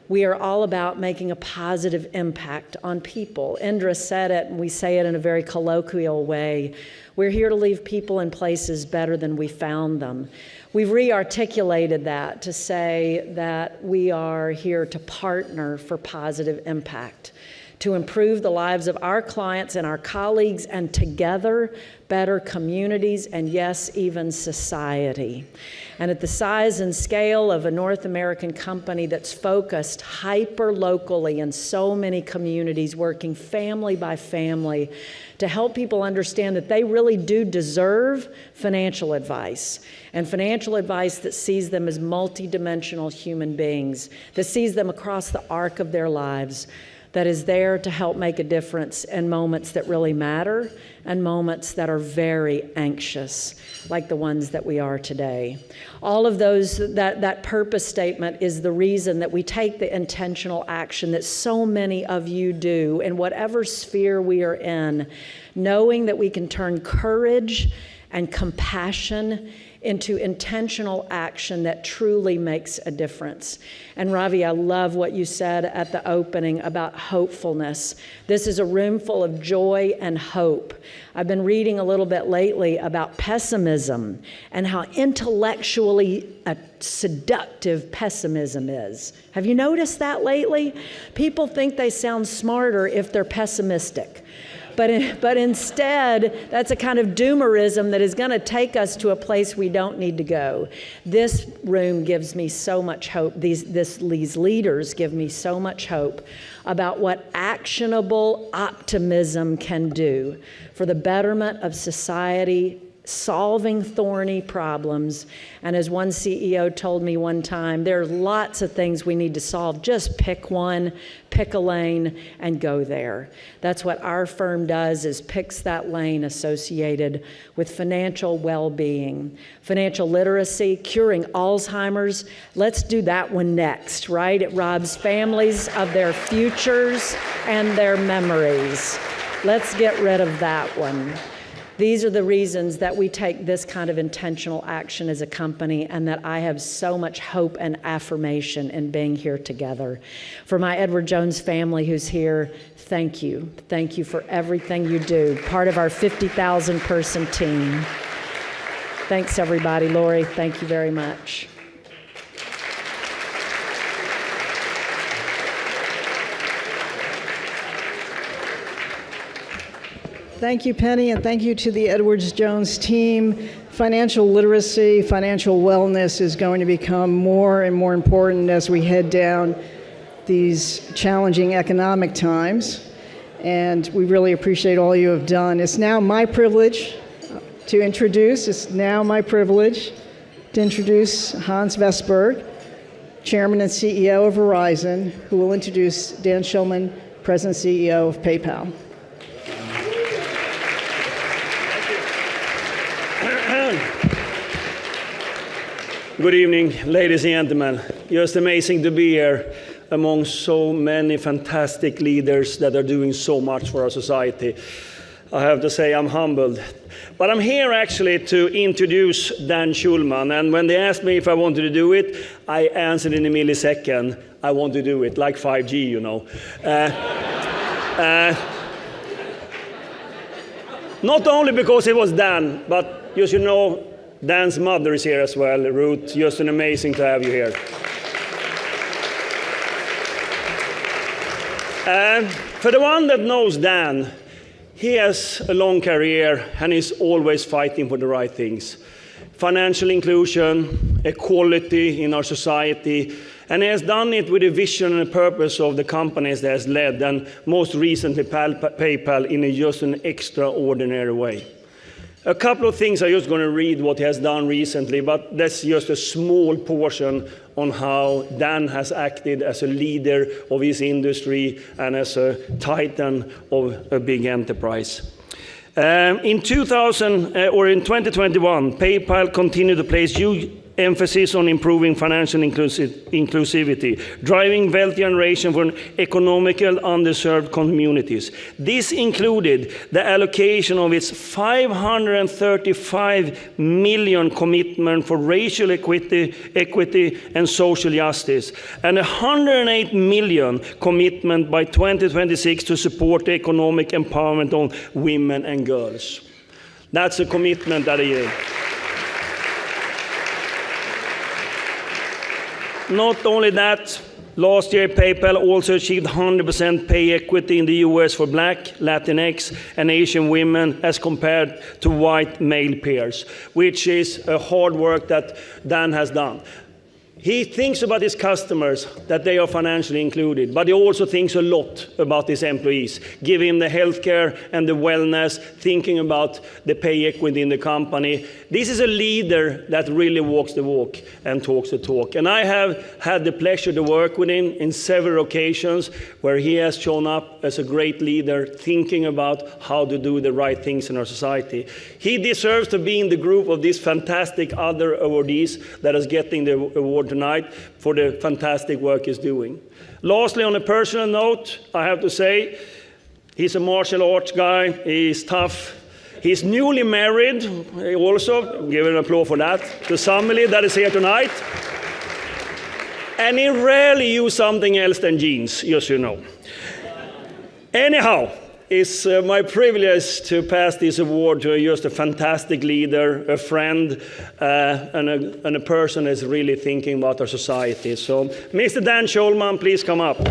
We are all about making a positive impact on people. Indra said it, and we say it in a very colloquial way. We're here to leave people in places better than we found them. We've re-articulated that to say that we are here to partner for positive impact, to improve the lives of our clients and our colleagues, and together better communities and, yes, even society. And at the size and scale of a North American company that's focused hyper-locally in so many communities, working family by family to help people understand that they really do deserve financial advice, and financial advice that sees them as multidimensional human beings, that sees them across the arc of their lives, that is there to help make a difference in moments that really matter and moments that are very anxious, like the ones that we are today. All of those, that purpose statement is the reason that we take the intentional action that so many of you do in whatever sphere we are in, knowing that we can turn courage and compassion into intentional action that truly makes a difference. And Ravi, I love what you said at the opening about hopefulness. This is a room full of joy and hope. I've been reading a little bit lately about pessimism and how intellectually seductive pessimism is. Have you noticed that lately? People think they sound smarter if they're pessimistic. But instead, that's a kind of doomerism that is going to take us to a place we don't need to go. This room gives me so much hope. These leaders give me so much hope about what actionable optimism can do for the betterment of society, solving thorny problems. And as one CEO told me one time, there are lots of things we need to solve. Just pick one, pick a lane, and go there. That's what our firm does, is picks that lane associated with financial well-being, financial literacy, curing Alzheimer's. Let's do that one next, right? It robs families of their futures and their memories. Let's get rid of that one. These are the reasons that we take this kind of intentional action as a company, and that I have so much hope and affirmation in being here together. For my Edward Jones family who's here, thank you. Thank you for everything you do, part of our 50,000 person team. Thanks everybody. Lori, thank you very much. Thank you, Penny, and thank you to the Edwards Jones team. Financial literacy, financial wellness is going to become more and more important as we head down these challenging economic times, and we really appreciate all you have done. It's now my privilege to introduce Hans Vestberg, Chairman and CEO of Verizon, who will introduce Dan Schulman, President and CEO of PayPal. Good evening, ladies and gentlemen. Just amazing to be here among so many fantastic leaders that are doing so much for our society. I have to say I'm humbled. But I'm here actually to introduce Dan Schulman. And when they asked me if I wanted to do it, I answered in a millisecond, I want to do it, like 5G, you know. Not only because it was Dan, but as you know, Dan's mother is here as well, Ruth. Just an amazing to have you here. For the one that knows Dan, he has a long career and is always fighting for the right things. Financial inclusion, equality in our society, and he has done it with a vision and a purpose of the companies that has led, and most recently PayPal in just an extraordinary way. A couple of things I'm just going to read what he has done recently, but that's just a small portion on how Dan has acted as a leader of his industry and as a titan of a big enterprise. In 2021, PayPal continued to place huge emphasis on improving financial inclusivity, driving wealth generation for economically underserved communities. This included the allocation of its $535 million commitment for racial equity and social justice, and $108 million commitment by 2026 to support the economic empowerment of women and girls. That's a commitment that he gave. Not only that, last year PayPal also achieved 100% pay equity in the US for Black, Latinx, and Asian women as compared to white male peers, which is a hard work that Dan has done. He thinks about his customers, that they are financially included, but he also thinks a lot about his employees, giving them the healthcare and the wellness, thinking about the pay equity in the company. This is a leader that really walks the walk and talks the talk. And I have had the pleasure to work with him in several occasions where he has shown up as a great leader, thinking about how to do the right things in our society. He deserves to be in the group of these fantastic other awardees that is getting the award tonight for the fantastic work he's doing. Lastly, on a personal note, I have to say, he's a martial arts guy, he's tough, he's newly married, also, give an applause for that, to somebody that is here tonight. And he rarely uses something else than jeans, just so you know. Anyhow, it's my privilege to pass this award to just a fantastic leader, a friend, and a person that's really thinking about our society. So, Mr. Dan Schulman, please come up.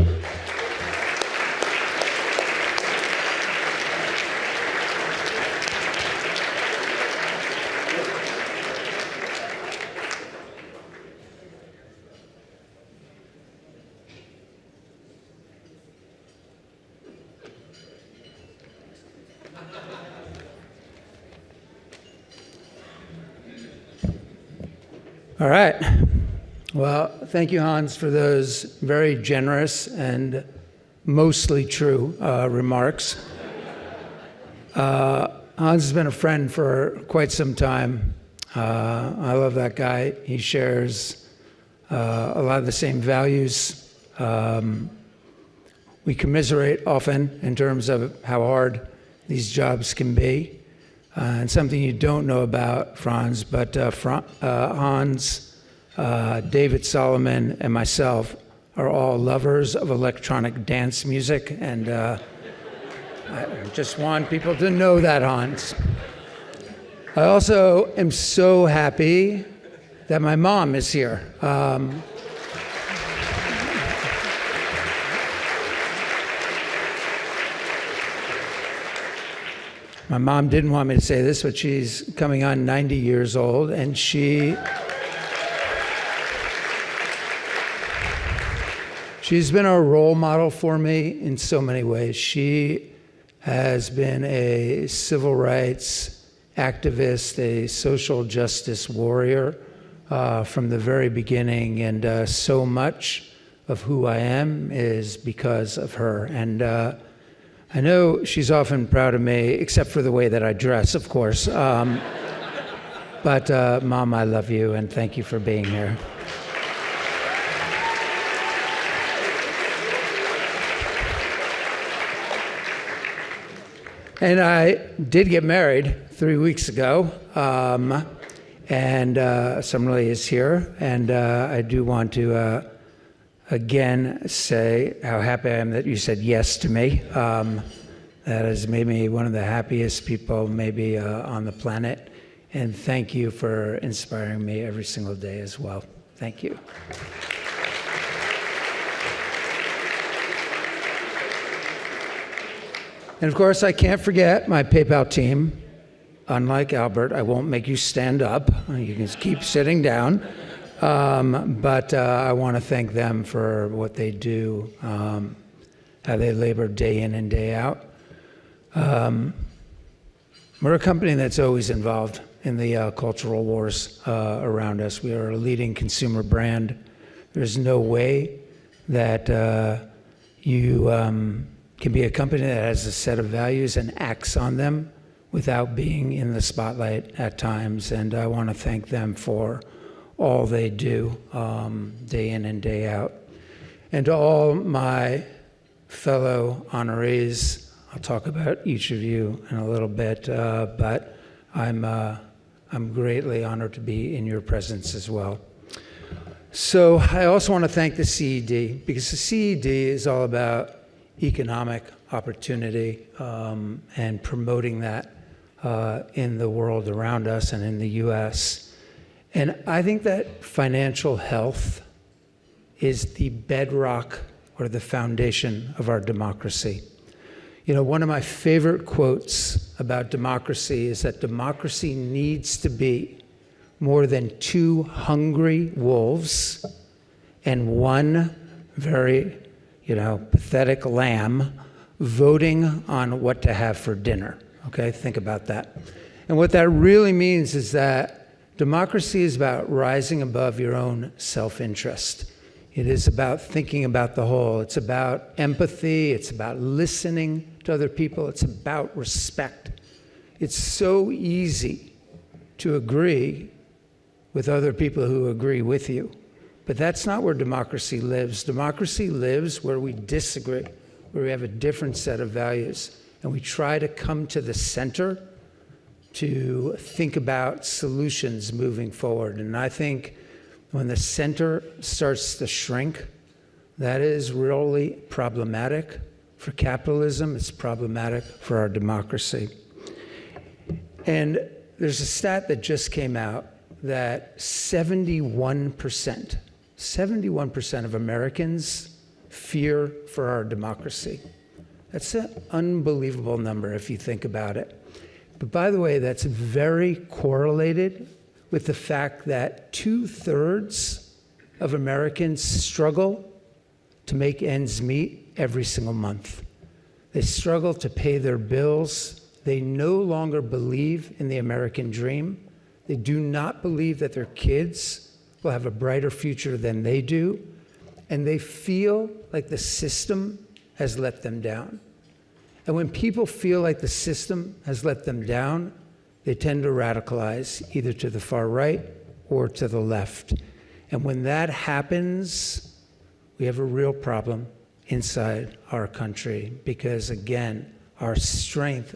All right. Well, thank you, Hans, for those very generous and mostly true remarks. Hans has been a friend for quite some time. I love that guy. He shares a lot of the same values. We commiserate often in terms of how hard these jobs can be. And something you don't know about Franz, but Hans, David Solomon, and myself are all lovers of electronic dance music, and I just want people to know that, Hans. I also am so happy that my mom is here. My mom didn't want me to say this, but she's coming on 90 years old, and she's been a role model for me in so many ways. She has been a civil rights activist, a social justice warrior from the very beginning, and so much of who I am is because of her. And I know she's often proud of me, except for the way that I dress, of course. But Mom, I love you, and thank you for being here. And I did get married 3 weeks ago, and Summerlee is here, and I do want to again say how happy I am that you said yes to me. That has made me one of the happiest people maybe on the planet, and thank you for inspiring me every single day as well. Thank you. And of course, I can't forget my PayPal team. Unlike Albert, I won't make you stand up. You can just keep sitting down. But I want to thank them for what they do, how they labor day in and day out. We're a company that's always involved in the cultural wars around us. We are a leading consumer brand. There's no way that you can be a company that has a set of values and acts on them without being in the spotlight at times. And I want to thank them for all they do day in and day out. And to all my fellow honorees, I'll talk about each of you in a little bit, but I'm greatly honored to be in your presence as well. So I also want to thank the CED, because the CED is all about economic opportunity and promoting that in the world around us and in the US. And I think that financial health is the bedrock or the foundation of our democracy. You know, one of my favorite quotes about democracy is that democracy needs to be more than 2 hungry wolves and 1 very, pathetic lamb voting on what to have for dinner. Okay, think about that. And what that really means is that democracy is about rising above your own self-interest. It is about thinking about the whole. It's about empathy. It's about listening to other people. It's about respect. It's so easy to agree with other people who agree with you. But that's not where democracy lives. Democracy lives where we disagree, where we have a different set of values. And we try to come to the center to think about solutions moving forward. And I think when the center starts to shrink, that is really problematic for capitalism. It's problematic for our democracy. And there's a stat that just came out that 71% of Americans fear for our democracy. That's an unbelievable number if you think about it. But by the way, that's very correlated with the fact that 2/3 of Americans struggle to make ends meet every single month. They struggle to pay their bills. They no longer believe in the American dream. They do not believe that their kids will have a brighter future than they do. And they feel like the system has let them down. And when people feel like the system has let them down, they tend to radicalize either to the far right or to the left. And when that happens, we have a real problem inside our country, because again, our strength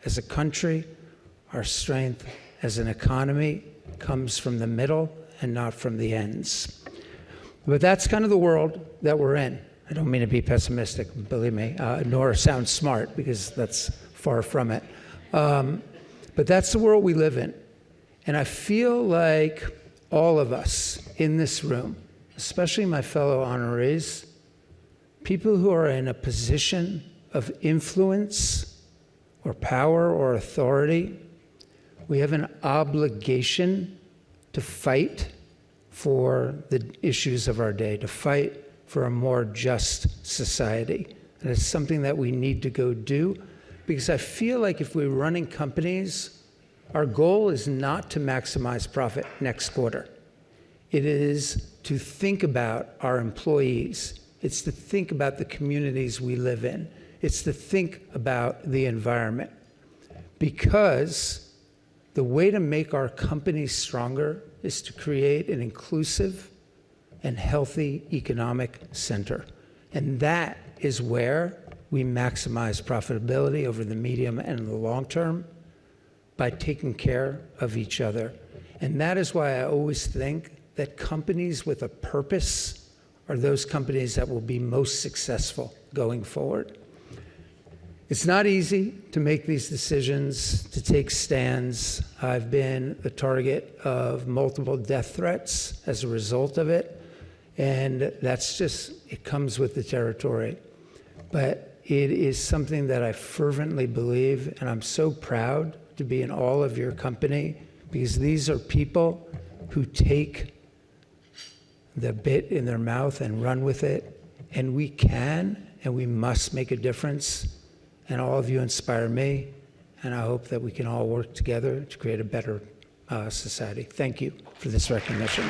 as a country, our strength as an economy comes from the middle and not from the ends. But that's kind of the world that we're in. I don't mean to be pessimistic, believe me, nor sound smart, because that's far from it. But that's the world we live in. And I feel like all of us in this room, especially my fellow honorees, people who are in a position of influence or power or authority. We have an obligation to fight for the issues of our day, to fight for a more just society. And it's something that we need to go do, because I feel like if we're running companies, our goal is not to maximize profit next quarter. It is to think about our employees. It's to think about the communities we live in. It's to think about the environment. Because the way to make our companies stronger is to create an inclusive and healthy economic center. And that is where we maximize profitability over the medium and the long term by taking care of each other. And that is why I always think that companies with a purpose are those companies that will be most successful going forward. It's not easy to make these decisions, to take stands. I've been the target of multiple death threats as a result of it, and that's just, it comes with the territory. But it is something that I fervently believe, and I'm so proud to be in all of your company, because these are people who take the bit in their mouth and run with it, and we can and we must make a difference. And all of you inspire me, and I hope that we can all work together to create a better society. Thank you for this recognition.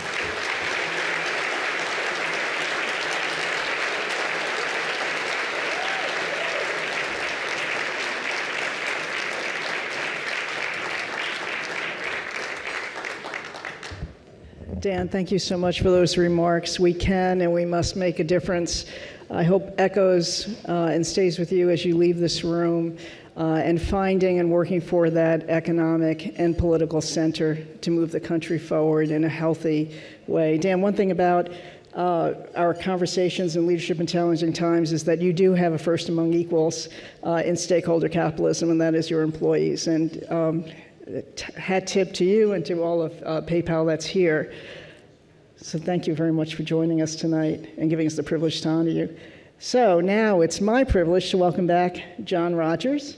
Dan, thank you so much for those remarks. We can and we must make a difference. I hope echoes and stays with you as you leave this room, and finding and working for that economic and political center to move the country forward in a healthy way. Dan, one thing about our conversations in Leadership in Challenging Times is that you do have a first among equals in stakeholder capitalism, and that is your employees. And hat tip to you and to all of PayPal that's here. So thank you very much for joining us tonight and giving us the privilege to honor you. So now it's my privilege to welcome back John Rogers.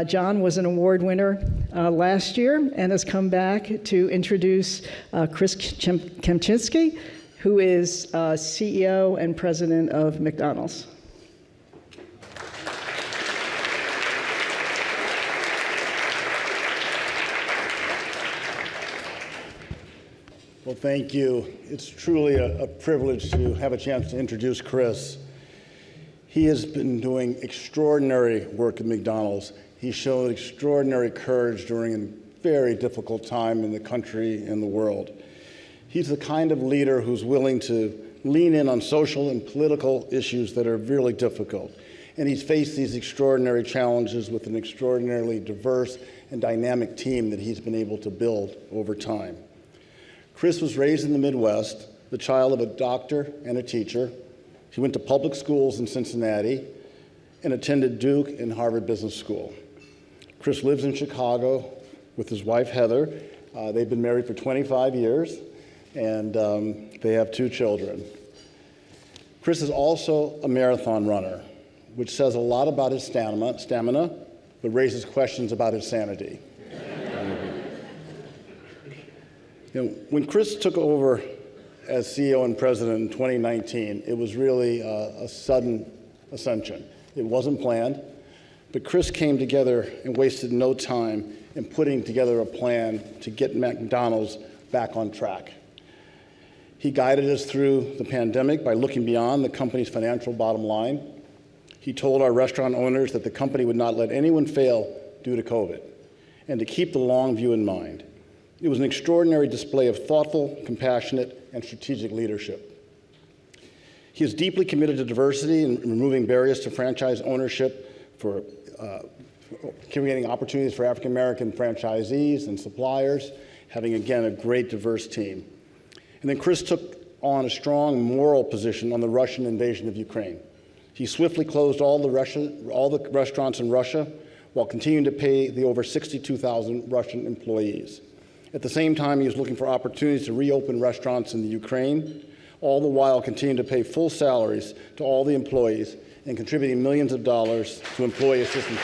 John was an award winner last year and has come back to introduce Chris Kempczinski, who is CEO and president of McDonald's. Well, thank you. It's truly a privilege to have a chance to introduce Chris. He has been doing extraordinary work at McDonald's. He showed extraordinary courage during a very difficult time in the country and the world. He's the kind of leader who's willing to lean in on social and political issues that are really difficult. And he's faced these extraordinary challenges with an extraordinarily diverse and dynamic team that he's been able to build over time. Chris was raised in the Midwest, the child of a doctor and a teacher. He went to public schools in Cincinnati and attended Duke and Harvard Business School. Chris lives in Chicago with his wife, Heather. They've been married for 25 years, and they have 2 children. Chris is also a marathon runner, which says a lot about his stamina, but raises questions about his sanity. When Chris took over as CEO and president in 2019, it was really a sudden ascension. It wasn't planned, but Chris came together and wasted no time in putting together a plan to get McDonald's back on track. He guided us through the pandemic by looking beyond the company's financial bottom line. He told our restaurant owners that the company would not let anyone fail due to COVID, and to keep the long view in mind. It was an extraordinary display of thoughtful, compassionate, and strategic leadership. He is deeply committed to diversity and removing barriers to franchise ownership, for creating opportunities for African American franchisees and suppliers, having, again, a great diverse team. And then Chris took on a strong moral position on the Russian invasion of Ukraine. He swiftly closed all the restaurants in Russia while continuing to pay the over 62,000 Russian employees. At the same time, he was looking for opportunities to reopen restaurants in the Ukraine, all the while continuing to pay full salaries to all the employees and contributing millions of dollars to employee assistance.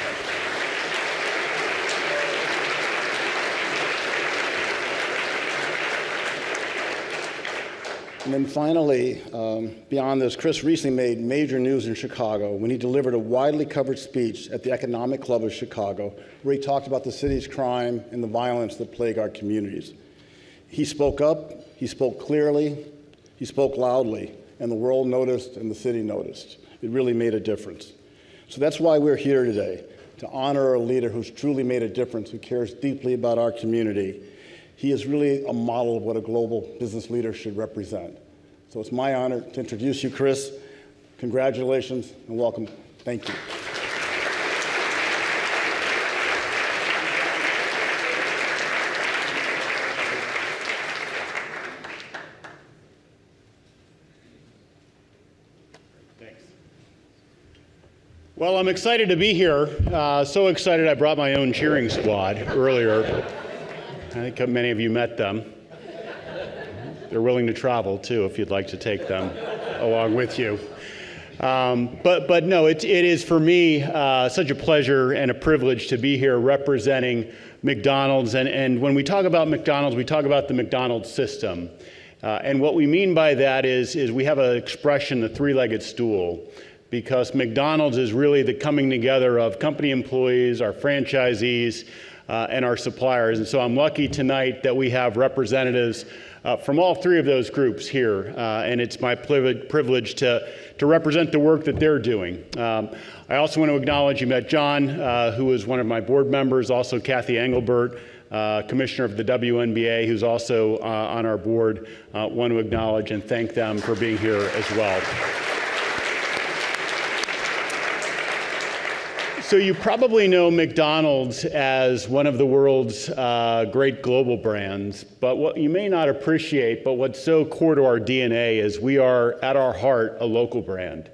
And then finally, beyond this, Chris recently made major news in Chicago when he delivered a widely covered speech at the Economic Club of Chicago, where he talked about the city's crime and the violence that plague our communities. He spoke up, he spoke clearly, he spoke loudly, and the world noticed and the city noticed. It really made a difference. So that's why we're here today, to honor a leader who's truly made a difference, who cares deeply about our community. He is really a model of what a global business leader should represent. So it's my honor to introduce you, Chris. Congratulations and welcome. Thank you. Well, I'm excited to be here. So excited I brought my own cheering squad earlier. I think many of you met them. They're willing to travel, too, if you'd like to take them along with you. But no, it is for me such a pleasure and a privilege to be here representing McDonald's. And when we talk about McDonald's, we talk about the McDonald's system. And what we mean by that is we have an expression, the three-legged stool, because McDonald's is really the coming together of company employees, our franchisees, and our suppliers. And so I'm lucky tonight that we have representatives from all three of those groups here, and it's my privilege to represent the work that they're doing. I also want to acknowledge you met John, who is one of my board members, also Kathy Engelbert, Commissioner of the WNBA, who's also on our board. Want to acknowledge and thank them for being here as well. So you probably know McDonald's as one of the world's great global brands, but what you may not appreciate, but what's so core to our DNA is we are, at our heart, a local brand.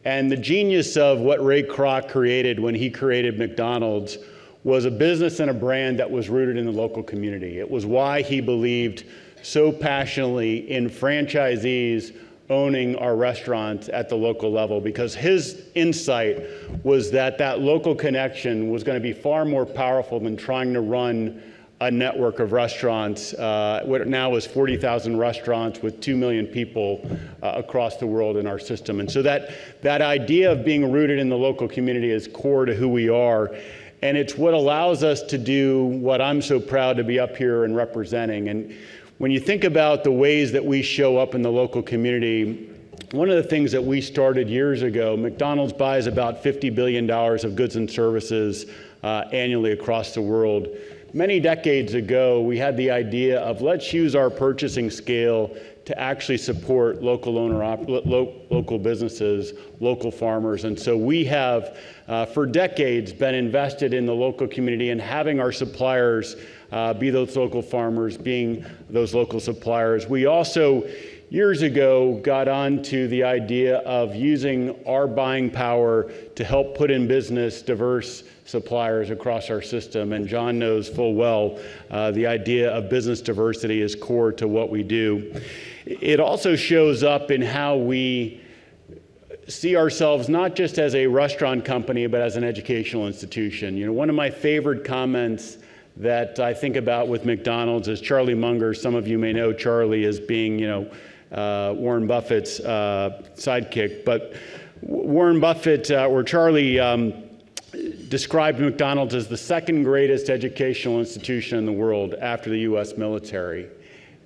And the genius of what Ray Kroc created when he created McDonald's was a business and a brand that was rooted in the local community. It was why he believed so passionately in franchisees owning our restaurants at the local level, because his insight was that that local connection was going to be far more powerful than trying to run a network of restaurants. What now is 40,000 restaurants with 2 million people across the world in our system. And so that idea of being rooted in the local community is core to who we are. And it's what allows us to do what I'm so proud to be up here and representing. And when you think about the ways that we show up in the local community, one of the things that we started years ago, McDonald's buys about $50 billion of goods and services annually across the world. Many decades ago, we had the idea of let's use our purchasing scale to actually support local local businesses, local farmers. And so we have, for decades, been invested in the local community and having our suppliers be those local farmers, being those local suppliers. We also, years ago, got onto the idea of using our buying power to help put in business diverse suppliers across our system. And John knows full well the idea of business diversity is core to what we do. It also shows up in how we see ourselves not just as a restaurant company, but as an educational institution. You know, one of my favorite comments that I think about with McDonald's is Charlie Munger. Some of you may know Charlie as being, Warren Buffett's sidekick. But Warren Buffett, or Charlie, described McDonald's as the second greatest educational institution in the world after the U.S. military.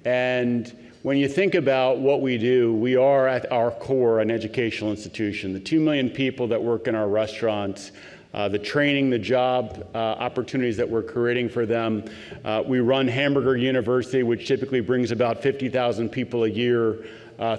And when you think about what we do, we are at our core an educational institution. The 2 million people that work in our restaurants, the training, the job opportunities that we're creating for them. We run Hamburger University, which typically brings about 50,000 people a year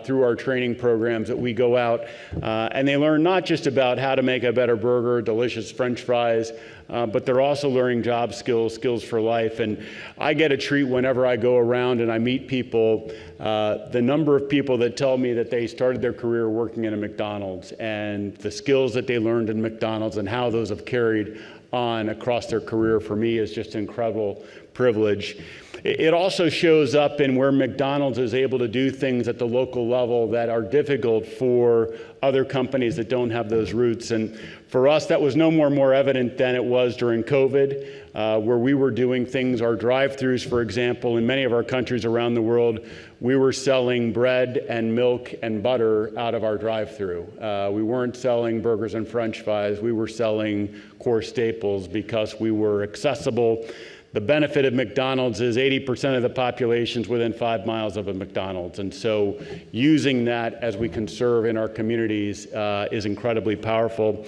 through our training programs that we go out. And they learn not just about how to make a better burger, delicious French fries, but they're also learning job skills, skills for life. And I get a treat whenever I go around and I meet people, the number of people that tell me that they started their career working in a McDonald's and the skills that they learned in McDonald's and how those have carried on across their career, for me, is just incredible privilege. It also shows up in where McDonald's is able to do things at the local level that are difficult for other companies that don't have those roots. And for us, that was no more evident than it was during COVID, where we were doing things, our drive-thrus, for example, in many of our countries around the world, we were selling bread and milk and butter out of our drive-thru. We weren't selling burgers and French fries. We were selling core staples because we were accessible. The benefit of McDonald's is 80% of the population's within 5 miles of a McDonald's. And so using that as we can serve in our communities is incredibly powerful.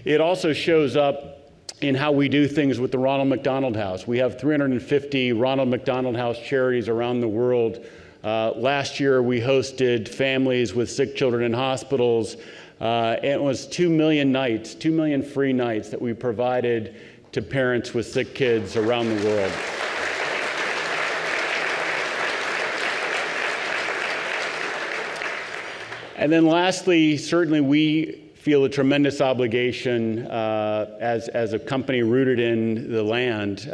It also shows up in how we do things with the Ronald McDonald House. We have 350 Ronald McDonald House charities around the world. Last year, we hosted families with sick children in hospitals. It was 2 million nights, 2 million free nights that we provided to parents with sick kids around the world. And then lastly, certainly we feel a tremendous obligation as a company rooted in the land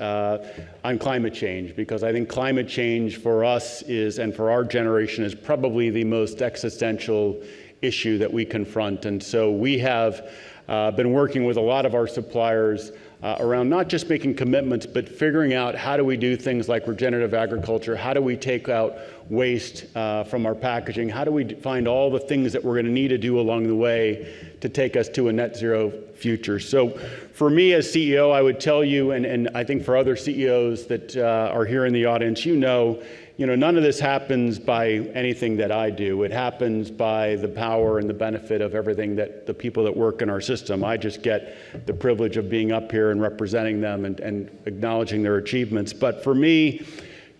on climate change, because I think climate change for us is, and for our generation, is probably the most existential issue that we confront. And so we have been working with a lot of our suppliers around not just making commitments, but figuring out how do we do things like regenerative agriculture, how do we take out waste from our packaging, how do we find all the things that we're going to need to do along the way to take us to a net zero future. So for me as CEO, I would tell you, and I think for other CEOs that are here in the audience, you know, none of this happens by anything that I do. It happens by the power and the benefit of everything that the people that work in our system. I just get the privilege of being up here and representing them and acknowledging their achievements. But for me,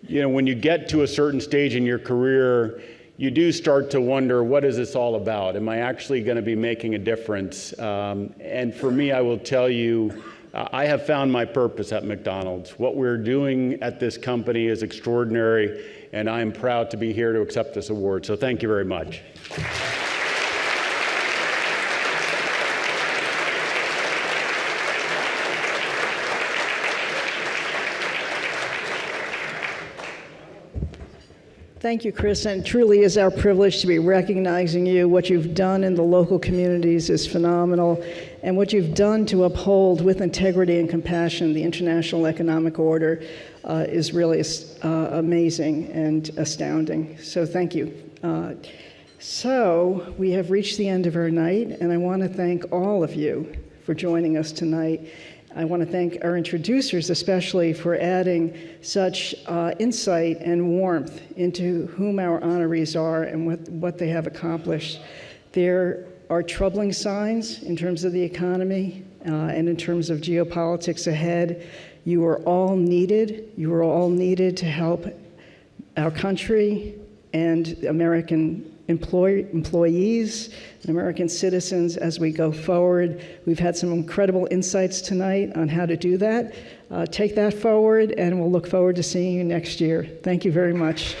when you get to a certain stage in your career, you do start to wonder, what is this all about? Am I actually going to be making a difference? And for me, I will tell you, I have found my purpose at McDonald's. What we're doing at this company is extraordinary, and I am proud to be here to accept this award. So thank you very much. Thank you, Chris, and it truly is our privilege to be recognizing you. What you've done in the local communities is phenomenal, and what you've done to uphold with integrity and compassion the international economic order is really amazing and astounding. So thank you. So we have reached the end of our night, and I want to thank all of you for joining us tonight. I want to thank our introducers especially for adding such insight and warmth into whom our honorees are and what they have accomplished. There are troubling signs in terms of the economy and in terms of geopolitics ahead. You are all needed. You are all needed to help our country and American employees and American citizens as we go forward. We've had some incredible insights tonight on how to do that. Take that forward, and we'll look forward to seeing you next year. Thank you very much.